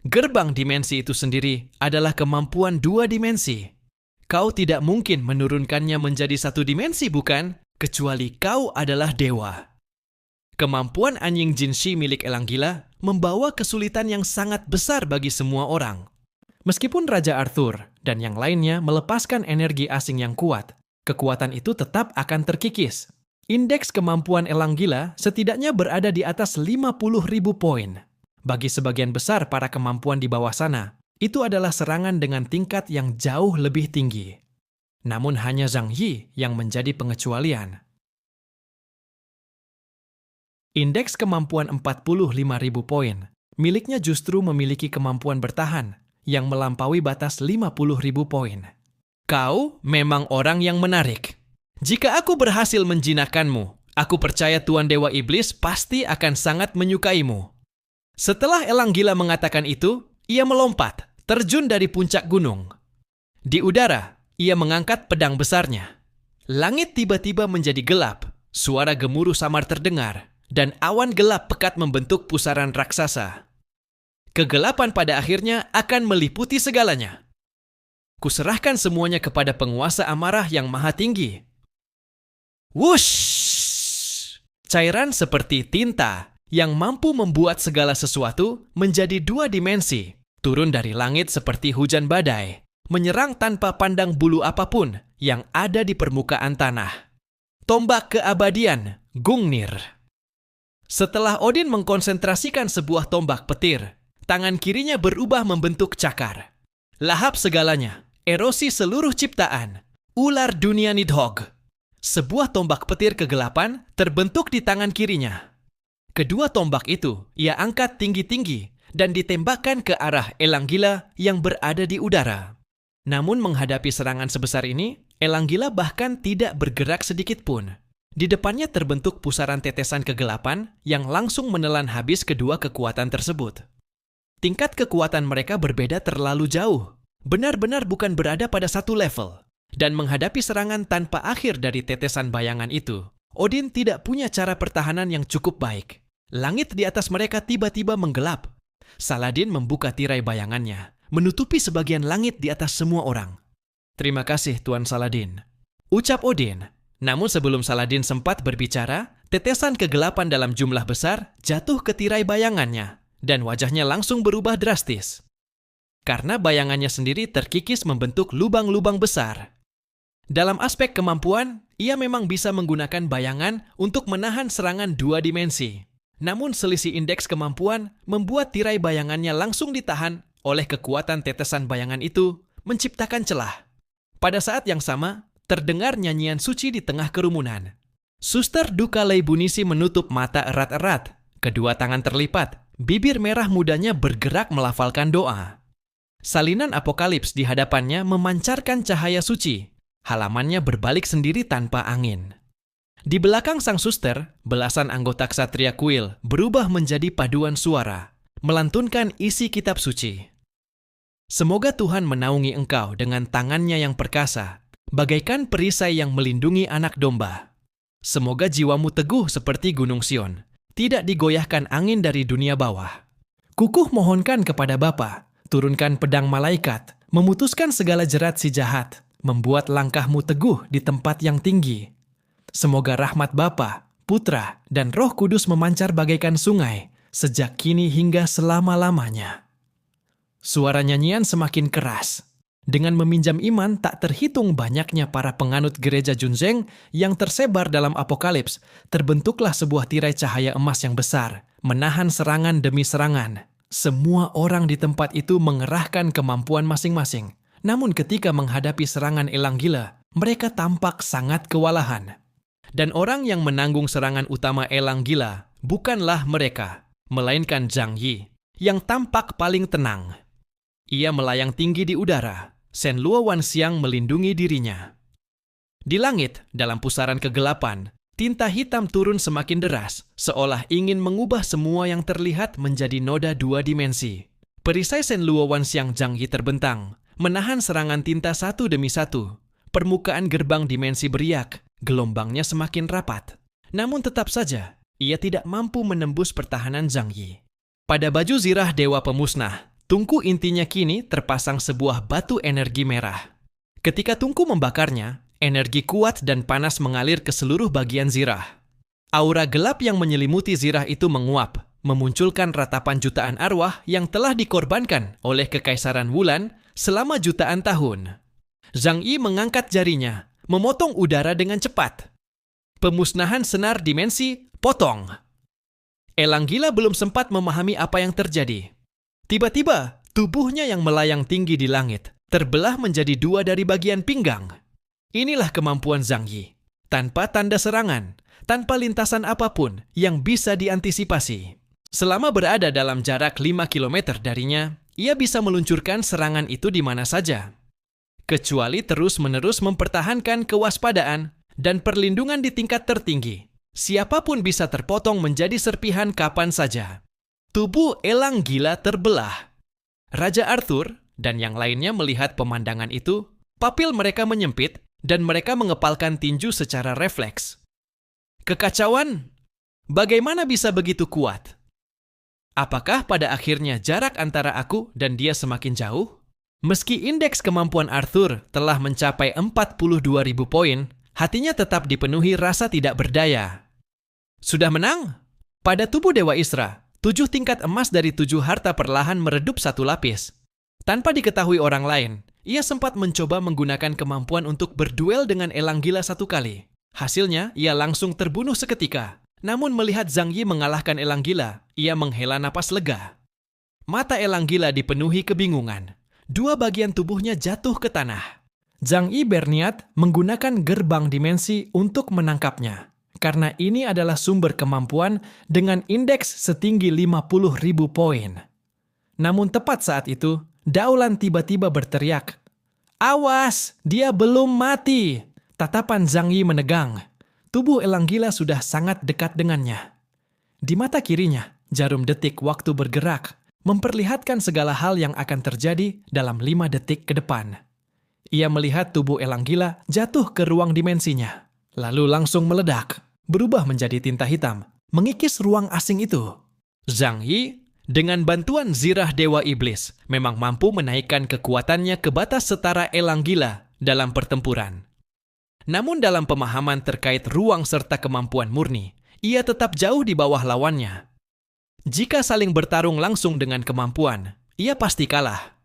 Gerbang dimensi itu sendiri adalah kemampuan dua dimensi. Kau tidak mungkin menurunkannya menjadi satu dimensi, bukan? Kecuali kau adalah dewa. Kemampuan anjing Jinshi milik Elang Gila membawa kesulitan yang sangat besar bagi semua orang. Meskipun Raja Arthur dan yang lainnya melepaskan energi asing yang kuat, kekuatan itu tetap akan terkikis. Indeks kemampuan Elang Gila setidaknya berada di atas 50.000 poin. Bagi sebagian besar para kemampuan di bawah sana, itu adalah serangan dengan tingkat yang jauh lebih tinggi. Namun hanya Zhang Yi yang menjadi pengecualian. Indeks kemampuan 45.000 poin, miliknya justru memiliki kemampuan bertahan yang melampaui batas 50.000 poin. Kau memang orang yang menarik. Jika aku berhasil menjinakkanmu, aku percaya Tuan Dewa Iblis pasti akan sangat menyukaimu. Setelah Elang Gila mengatakan itu, ia melompat, terjun dari puncak gunung. Di udara, ia mengangkat pedang besarnya. Langit tiba-tiba menjadi gelap, suara gemuruh samar terdengar, dan awan gelap pekat membentuk pusaran raksasa. Kegelapan pada akhirnya akan meliputi segalanya. Kuserahkan semuanya kepada penguasa amarah yang maha tinggi. Wush! Cairan seperti tinta yang mampu membuat segala sesuatu menjadi dua dimensi, turun dari langit seperti hujan badai, menyerang tanpa pandang bulu apapun yang ada di permukaan tanah. Tombak keabadian, Gungnir. Setelah Odin mengkonsentrasikan sebuah tombak petir, tangan kirinya berubah membentuk cakar. Lahap segalanya, erosi seluruh ciptaan, ular dunia Nidhogg. Sebuah tombak petir kegelapan terbentuk di tangan kirinya. Kedua tombak itu ia angkat tinggi-tinggi dan ditembakkan ke arah Elang Gila yang berada di udara. Namun menghadapi serangan sebesar ini, Elang Gila bahkan tidak bergerak sedikit pun. Di depannya terbentuk pusaran tetesan kegelapan yang langsung menelan habis kedua kekuatan tersebut. Tingkat kekuatan mereka berbeda terlalu jauh, benar-benar bukan berada pada satu level. Dan menghadapi serangan tanpa akhir dari tetesan bayangan itu, Odin tidak punya cara pertahanan yang cukup baik. Langit di atas mereka tiba-tiba menggelap. Saladin membuka tirai bayangannya, menutupi sebagian langit di atas semua orang. Terima kasih, Tuan Saladin, ucap Odin. Namun sebelum Saladin sempat berbicara, tetesan kegelapan dalam jumlah besar jatuh ke tirai bayangannya, dan wajahnya langsung berubah drastis. Karena bayangannya sendiri terkikis membentuk lubang-lubang besar. Dalam aspek kemampuan, ia memang bisa menggunakan bayangan untuk menahan serangan dua dimensi. Namun selisih indeks kemampuan membuat tirai bayangannya langsung ditahan oleh kekuatan tetesan bayangan itu, menciptakan celah. Pada saat yang sama, terdengar nyanyian suci di tengah kerumunan. Suster Duka Leibunisi menutup mata erat-erat, kedua tangan terlipat, bibir merah mudanya bergerak melafalkan doa. Salinan apokalips di hadapannya memancarkan cahaya suci. Halamannya berbalik sendiri tanpa angin. Di belakang sang suster, belasan anggota Ksatria Kuil berubah menjadi paduan suara, melantunkan isi kitab suci. Semoga Tuhan menaungi engkau dengan tangannya yang perkasa, bagaikan perisai yang melindungi anak domba. Semoga jiwamu teguh seperti Gunung Sion, tidak digoyahkan angin dari dunia bawah. Kukuh mohonkan kepada Bapa, turunkan pedang malaikat, memutuskan segala jerat si jahat, membuat langkahmu teguh di tempat yang tinggi. Semoga rahmat Bapa, Putra, dan Roh Kudus memancar bagaikan sungai, sejak kini hingga selama-lamanya. Suara nyanyian semakin keras. Dengan meminjam iman, tak terhitung banyaknya para penganut gereja Junzeng yang tersebar dalam Apokalips, terbentuklah sebuah tirai cahaya emas yang besar, menahan serangan demi serangan. Semua orang di tempat itu mengerahkan kemampuan masing-masing. Namun ketika menghadapi serangan elang gila, mereka tampak sangat kewalahan. Dan orang yang menanggung serangan utama elang gila bukanlah mereka, melainkan Zhang Yi, yang tampak paling tenang. Ia melayang tinggi di udara. Shen Luo Wanxiang melindungi dirinya. Di langit, dalam pusaran kegelapan, tinta hitam turun semakin deras, seolah ingin mengubah semua yang terlihat menjadi noda dua dimensi. Perisai Shen Luo Wanxiang Zhang Yi terbentang, menahan serangan tinta satu demi satu. Permukaan gerbang dimensi beriak, gelombangnya semakin rapat. Namun tetap saja, ia tidak mampu menembus pertahanan Zhang Yi. Pada baju zirah Dewa Pemusnah, tungku intinya kini terpasang sebuah batu energi merah. Ketika tungku membakarnya, energi kuat dan panas mengalir ke seluruh bagian zirah. Aura gelap yang menyelimuti zirah itu menguap, memunculkan ratapan jutaan arwah yang telah dikorbankan oleh Kekaisaran Wulan selama jutaan tahun. Zhang Yi mengangkat jarinya, memotong udara dengan cepat. Pemusnahan senar dimensi, potong. Elang gila belum sempat memahami apa yang terjadi. Tiba-tiba, tubuhnya yang melayang tinggi di langit terbelah menjadi dua dari bagian pinggang. Inilah kemampuan Zhang Yi. Tanpa tanda serangan, tanpa lintasan apapun yang bisa diantisipasi. Selama berada dalam jarak 5 km darinya, ia bisa meluncurkan serangan itu di mana saja. Kecuali terus-menerus mempertahankan kewaspadaan dan perlindungan di tingkat tertinggi. Siapapun bisa terpotong menjadi serpihan kapan saja. Tubuh elang gila terbelah. Raja Arthur dan yang lainnya melihat pemandangan itu, papil mereka menyempit dan mereka mengepalkan tinju secara refleks. Kekacauan? Bagaimana bisa begitu kuat? Apakah pada akhirnya jarak antara aku dan dia semakin jauh? Meski indeks kemampuan Arthur telah mencapai 42.000 poin, hatinya tetap dipenuhi rasa tidak berdaya. Sudah menang? Pada tubuh Dewa Isra, 7 tingkat emas dari 7 harta perlahan meredup satu lapis. Tanpa diketahui orang lain, ia sempat mencoba menggunakan kemampuan untuk berduel dengan elang gila satu kali. Hasilnya, ia langsung terbunuh seketika. Namun melihat Zhang Yi mengalahkan elang gila, ia menghela napas lega. Mata elang gila dipenuhi kebingungan. Dua bagian tubuhnya jatuh ke tanah. Zhang Yi berniat menggunakan gerbang dimensi untuk menangkapnya. Karena ini adalah sumber kemampuan dengan indeks setinggi 50.000 poin. Namun tepat saat itu, Daolan tiba-tiba berteriak, "Awas, dia belum mati!" Tatapan Zhang Yi menegang. Tubuh elang gila sudah sangat dekat dengannya. Di mata kirinya, jarum detik waktu bergerak, memperlihatkan segala hal yang akan terjadi dalam 5 detik ke depan. Ia melihat tubuh elang gila jatuh ke ruang dimensinya, lalu langsung meledak. Berubah menjadi tinta hitam, mengikis ruang asing itu. Zhang Yi, dengan bantuan zirah Dewa Iblis, memang mampu menaikkan kekuatannya ke batas setara elang gila dalam pertempuran. Namun dalam pemahaman terkait ruang serta kemampuan murni, ia tetap jauh di bawah lawannya. Jika saling bertarung langsung dengan kemampuan, ia pasti kalah.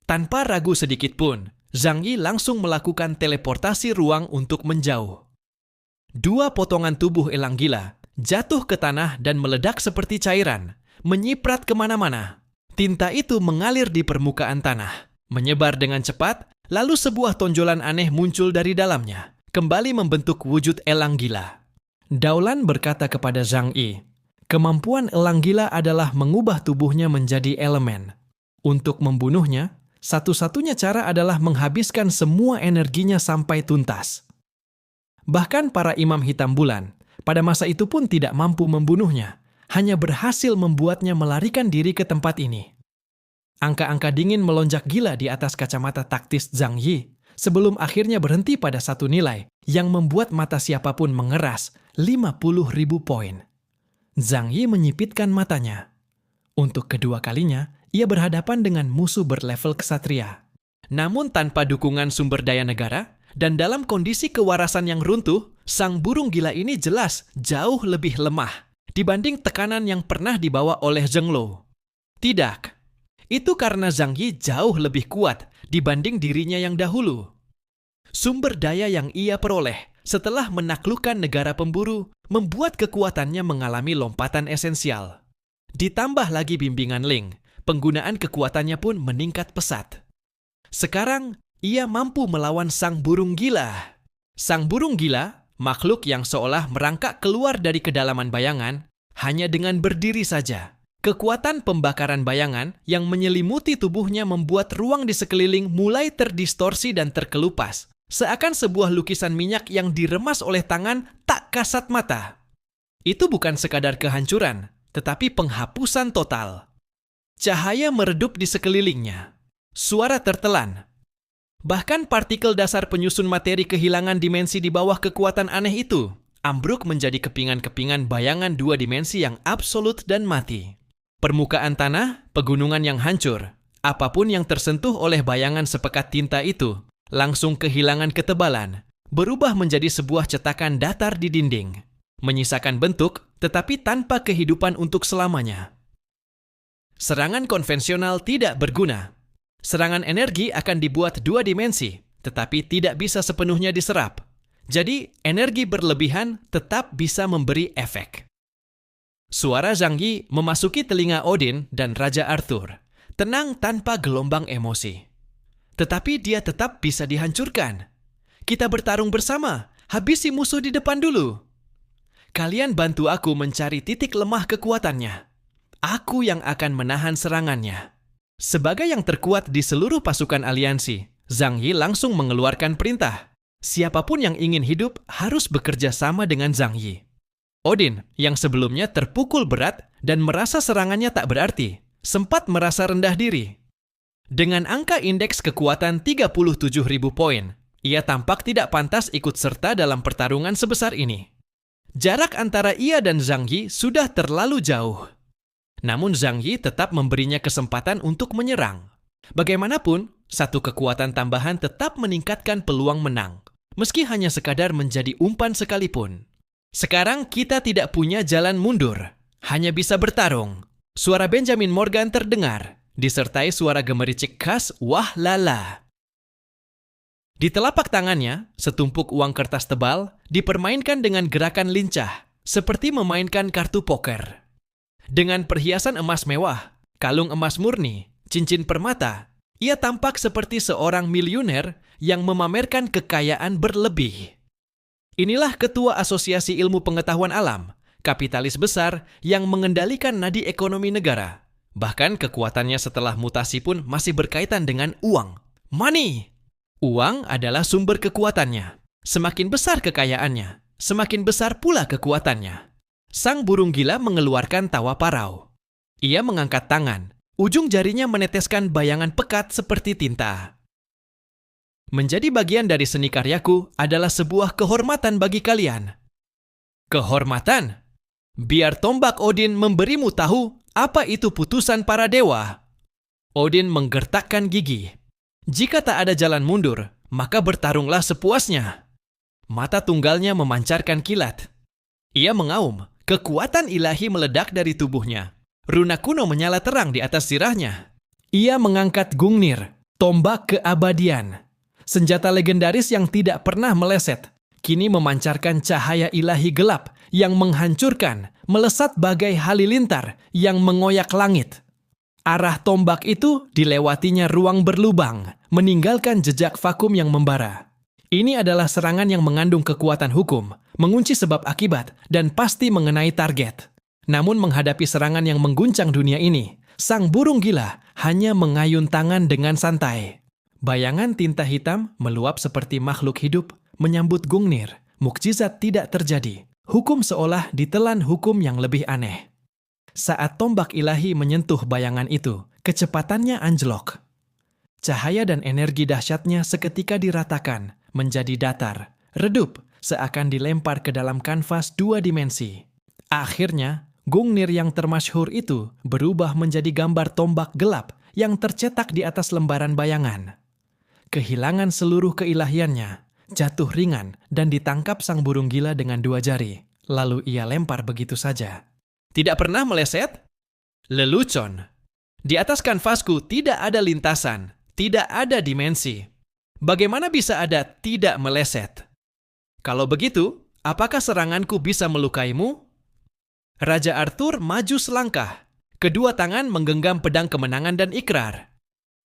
Tanpa ragu sedikit pun, Zhang Yi langsung melakukan teleportasi ruang untuk menjauh. Dua potongan tubuh elang gila jatuh ke tanah dan meledak seperti cairan, menyiprat kemana-mana. Tinta itu mengalir di permukaan tanah, menyebar dengan cepat, lalu sebuah tonjolan aneh muncul dari dalamnya, kembali membentuk wujud elang gila. Daolan berkata kepada Zhang Yi, kemampuan elang gila adalah mengubah tubuhnya menjadi elemen. Untuk membunuhnya, satu-satunya cara adalah menghabiskan semua energinya sampai tuntas. Bahkan para imam hitam bulan, pada masa itu pun tidak mampu membunuhnya, hanya berhasil membuatnya melarikan diri ke tempat ini. Angka-angka dingin melonjak gila di atas kacamata taktis Zhang Yi, sebelum akhirnya berhenti pada satu nilai yang membuat mata siapapun mengeras, 50.000 poin. Zhang Yi menyipitkan matanya. Untuk kedua kalinya, ia berhadapan dengan musuh berlevel ksatria. Namun tanpa dukungan sumber daya negara, dan dalam kondisi kewarasan yang runtuh, sang burung gila ini jelas jauh lebih lemah dibanding tekanan yang pernah dibawa oleh Zheng Lo. Tidak, Itu karena Zhang Yi jauh lebih kuat dibanding dirinya yang dahulu. Sumber daya yang ia peroleh setelah menaklukkan negara pemburu membuat kekuatannya mengalami lompatan esensial. Ditambah lagi bimbingan Ling, penggunaan kekuatannya pun meningkat pesat. Sekarang, ia mampu melawan sang burung gila. Sang burung gila, makhluk yang seolah merangkak keluar dari kedalaman bayangan, hanya dengan berdiri saja. Kekuatan pembakaran bayangan yang menyelimuti tubuhnya membuat ruang di sekeliling mulai terdistorsi dan terkelupas, seakan sebuah lukisan minyak yang diremas oleh tangan tak kasat mata. Itu bukan sekadar kehancuran, tetapi penghapusan total. Cahaya meredup di sekelilingnya. Suara tertelan. Bahkan partikel dasar penyusun materi kehilangan dimensi di bawah kekuatan aneh itu, ambruk menjadi kepingan-kepingan bayangan dua dimensi yang absolut dan mati. Permukaan tanah, pegunungan yang hancur, apapun yang tersentuh oleh bayangan sepekat tinta itu, langsung kehilangan ketebalan, berubah menjadi sebuah cetakan datar di dinding, menyisakan bentuk tetapi tanpa kehidupan untuk selamanya. Serangan konvensional tidak berguna. Serangan energi akan dibuat dua dimensi, tetapi tidak bisa sepenuhnya diserap. Jadi, energi berlebihan tetap bisa memberi efek. Suara Zhang Yi memasuki telinga Odin dan Raja Arthur, tenang tanpa gelombang emosi. Tetapi dia tetap bisa dihancurkan. Kita bertarung bersama, habisi musuh di depan dulu. Kalian bantu aku mencari titik lemah kekuatannya. Aku yang akan menahan serangannya. Sebagai yang terkuat di seluruh pasukan aliansi, Zhang Yi langsung mengeluarkan perintah. Siapapun yang ingin hidup harus bekerja sama dengan Zhang Yi. Odin, yang sebelumnya terpukul berat dan merasa serangannya tak berarti, sempat merasa rendah diri. Dengan angka indeks kekuatan 37.000 poin, ia tampak tidak pantas ikut serta dalam pertarungan sebesar ini. Jarak antara ia dan Zhang Yi sudah terlalu jauh. Namun Zhang Yi tetap memberinya kesempatan untuk menyerang. Bagaimanapun, satu kekuatan tambahan tetap meningkatkan peluang menang, meski hanya sekadar menjadi umpan sekalipun. Sekarang kita tidak punya jalan mundur, hanya bisa bertarung. Suara Benjamin Morgan terdengar, disertai suara gemericik khas wah lala. Di telapak tangannya, setumpuk uang kertas tebal dipermainkan dengan gerakan lincah, seperti memainkan kartu poker. Dengan perhiasan emas mewah, kalung emas murni, cincin permata, ia tampak seperti seorang miliuner yang memamerkan kekayaan berlebih. Inilah Ketua Asosiasi Ilmu Pengetahuan Alam, kapitalis besar yang mengendalikan nadi ekonomi negara. Bahkan kekuatannya setelah mutasi pun masih berkaitan dengan uang. Money! Uang adalah sumber kekuatannya. Semakin besar kekayaannya, semakin besar pula kekuatannya. Sang burung gila mengeluarkan tawa parau. Ia mengangkat tangan, ujung jarinya meneteskan bayangan pekat seperti tinta. Menjadi bagian dari seni karyaku adalah sebuah kehormatan bagi kalian. Kehormatan? Biar tombak Odin memberimu tahu apa itu putusan para dewa. Odin menggertakkan gigi. Jika tak ada jalan mundur, maka bertarunglah sepuasnya. Mata tunggalnya memancarkan kilat. Ia mengaum, kekuatan ilahi meledak dari tubuhnya. Runa kuno menyala terang di atas sirahnya. Ia mengangkat Gungnir, tombak keabadian. Senjata legendaris yang tidak pernah meleset, kini memancarkan cahaya ilahi gelap yang menghancurkan, melesat bagai halilintar yang mengoyak langit. Arah tombak itu dilewatinya ruang berlubang, meninggalkan jejak vakum yang membara. Ini adalah serangan yang mengandung kekuatan hukum, mengunci sebab akibat, dan pasti mengenai target. Namun menghadapi serangan yang mengguncang dunia ini, sang burung gila hanya mengayun tangan dengan santai. Bayangan tinta hitam meluap seperti makhluk hidup, menyambut Gungnir. Mukjizat tidak terjadi. Hukum seolah ditelan hukum yang lebih aneh. Saat tombak ilahi menyentuh bayangan itu, kecepatannya anjlok. Cahaya dan energi dahsyatnya seketika diratakan, menjadi datar, redup, seakan dilempar ke dalam kanvas dua dimensi. Akhirnya, Gungnir yang termasyhur itu berubah menjadi gambar tombak gelap yang tercetak di atas lembaran bayangan. Kehilangan seluruh keilahiannya, jatuh ringan dan ditangkap sang burung gila dengan dua jari. Lalu ia lempar begitu saja. Tidak pernah meleset? Lelucon. Di atas kanvasku tidak ada lintasan, tidak ada dimensi. Bagaimana bisa ada tidak meleset? Kalau begitu, apakah seranganku bisa melukaimu? Raja Arthur maju selangkah. Kedua tangan menggenggam pedang kemenangan dan ikrar.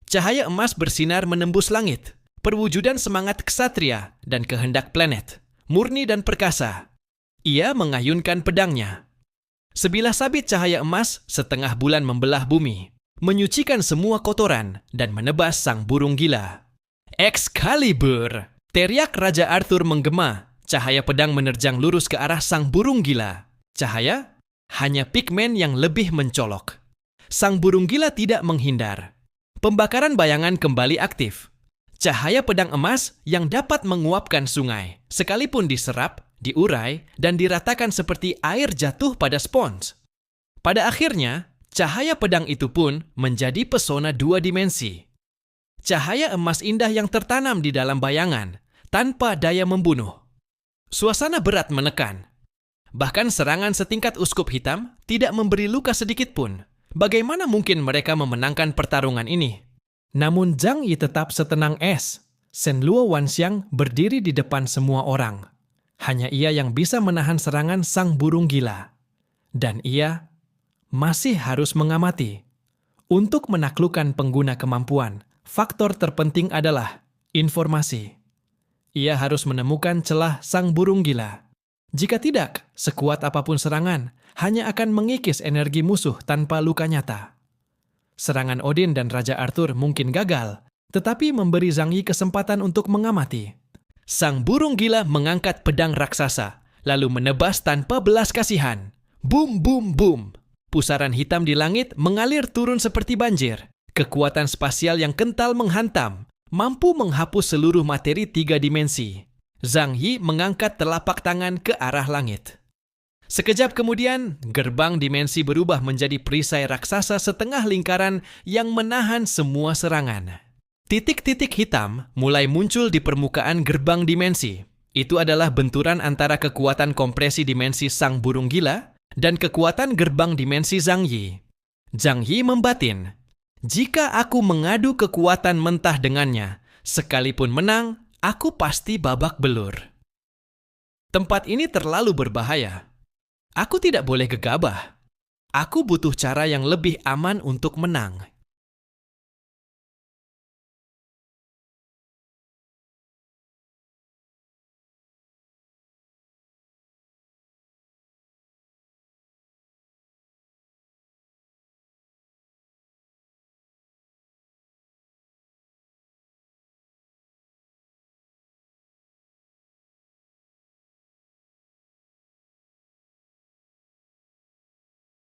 Cahaya emas bersinar menembus langit, perwujudan semangat ksatria dan kehendak planet, murni dan perkasa. Ia mengayunkan pedangnya. Sebilah sabit cahaya emas setengah bulan membelah bumi, menyucikan semua kotoran dan menebas sang burung gila. Excalibur! Teriak Raja Arthur menggema. Cahaya pedang menerjang lurus ke arah sang burung gila. Cahaya hanya pigmen yang lebih mencolok. Sang burung gila tidak menghindar. Pembakaran bayangan kembali aktif. Cahaya pedang emas yang dapat menguapkan sungai, sekalipun diserap, diurai, dan diratakan seperti air jatuh pada spons. Pada akhirnya, cahaya pedang itu pun menjadi pesona dua dimensi. Cahaya emas indah yang tertanam di dalam bayangan, tanpa daya membunuh. Suasana berat menekan. Bahkan serangan setingkat uskup hitam tidak memberi luka sedikit pun. Bagaimana mungkin mereka memenangkan pertarungan ini? Namun Zhang Yi tetap setenang es. Shen Luo Wanxiang berdiri di depan semua orang. Hanya ia yang bisa menahan serangan sang burung gila. Dan ia masih harus mengamati. Untuk menaklukkan pengguna kemampuan, faktor terpenting adalah informasi. Ia harus menemukan celah sang burung gila. Jika tidak, sekuat apapun serangan, hanya akan mengikis energi musuh tanpa luka nyata. Serangan Odin dan Raja Arthur mungkin gagal, tetapi memberi Zhang Yi kesempatan untuk mengamati. Sang burung gila mengangkat pedang raksasa, lalu menebas tanpa belas kasihan. Boom, boom, boom. Pusaran hitam di langit mengalir turun seperti banjir. Kekuatan spasial yang kental menghantam, mampu menghapus seluruh materi tiga dimensi. Zhang Yi mengangkat telapak tangan ke arah langit. Sekejap kemudian, gerbang dimensi berubah menjadi perisai raksasa setengah lingkaran yang menahan semua serangan. Titik-titik hitam mulai muncul di permukaan gerbang dimensi. Itu adalah benturan antara kekuatan kompresi dimensi sang burung gila dan kekuatan gerbang dimensi Zhang Yi. Zhang Yi membatin, "Jika aku mengadu kekuatan mentah dengannya, sekalipun menang, aku pasti babak belur. Tempat ini terlalu berbahaya. Aku tidak boleh gegabah. Aku butuh cara yang lebih aman untuk menang."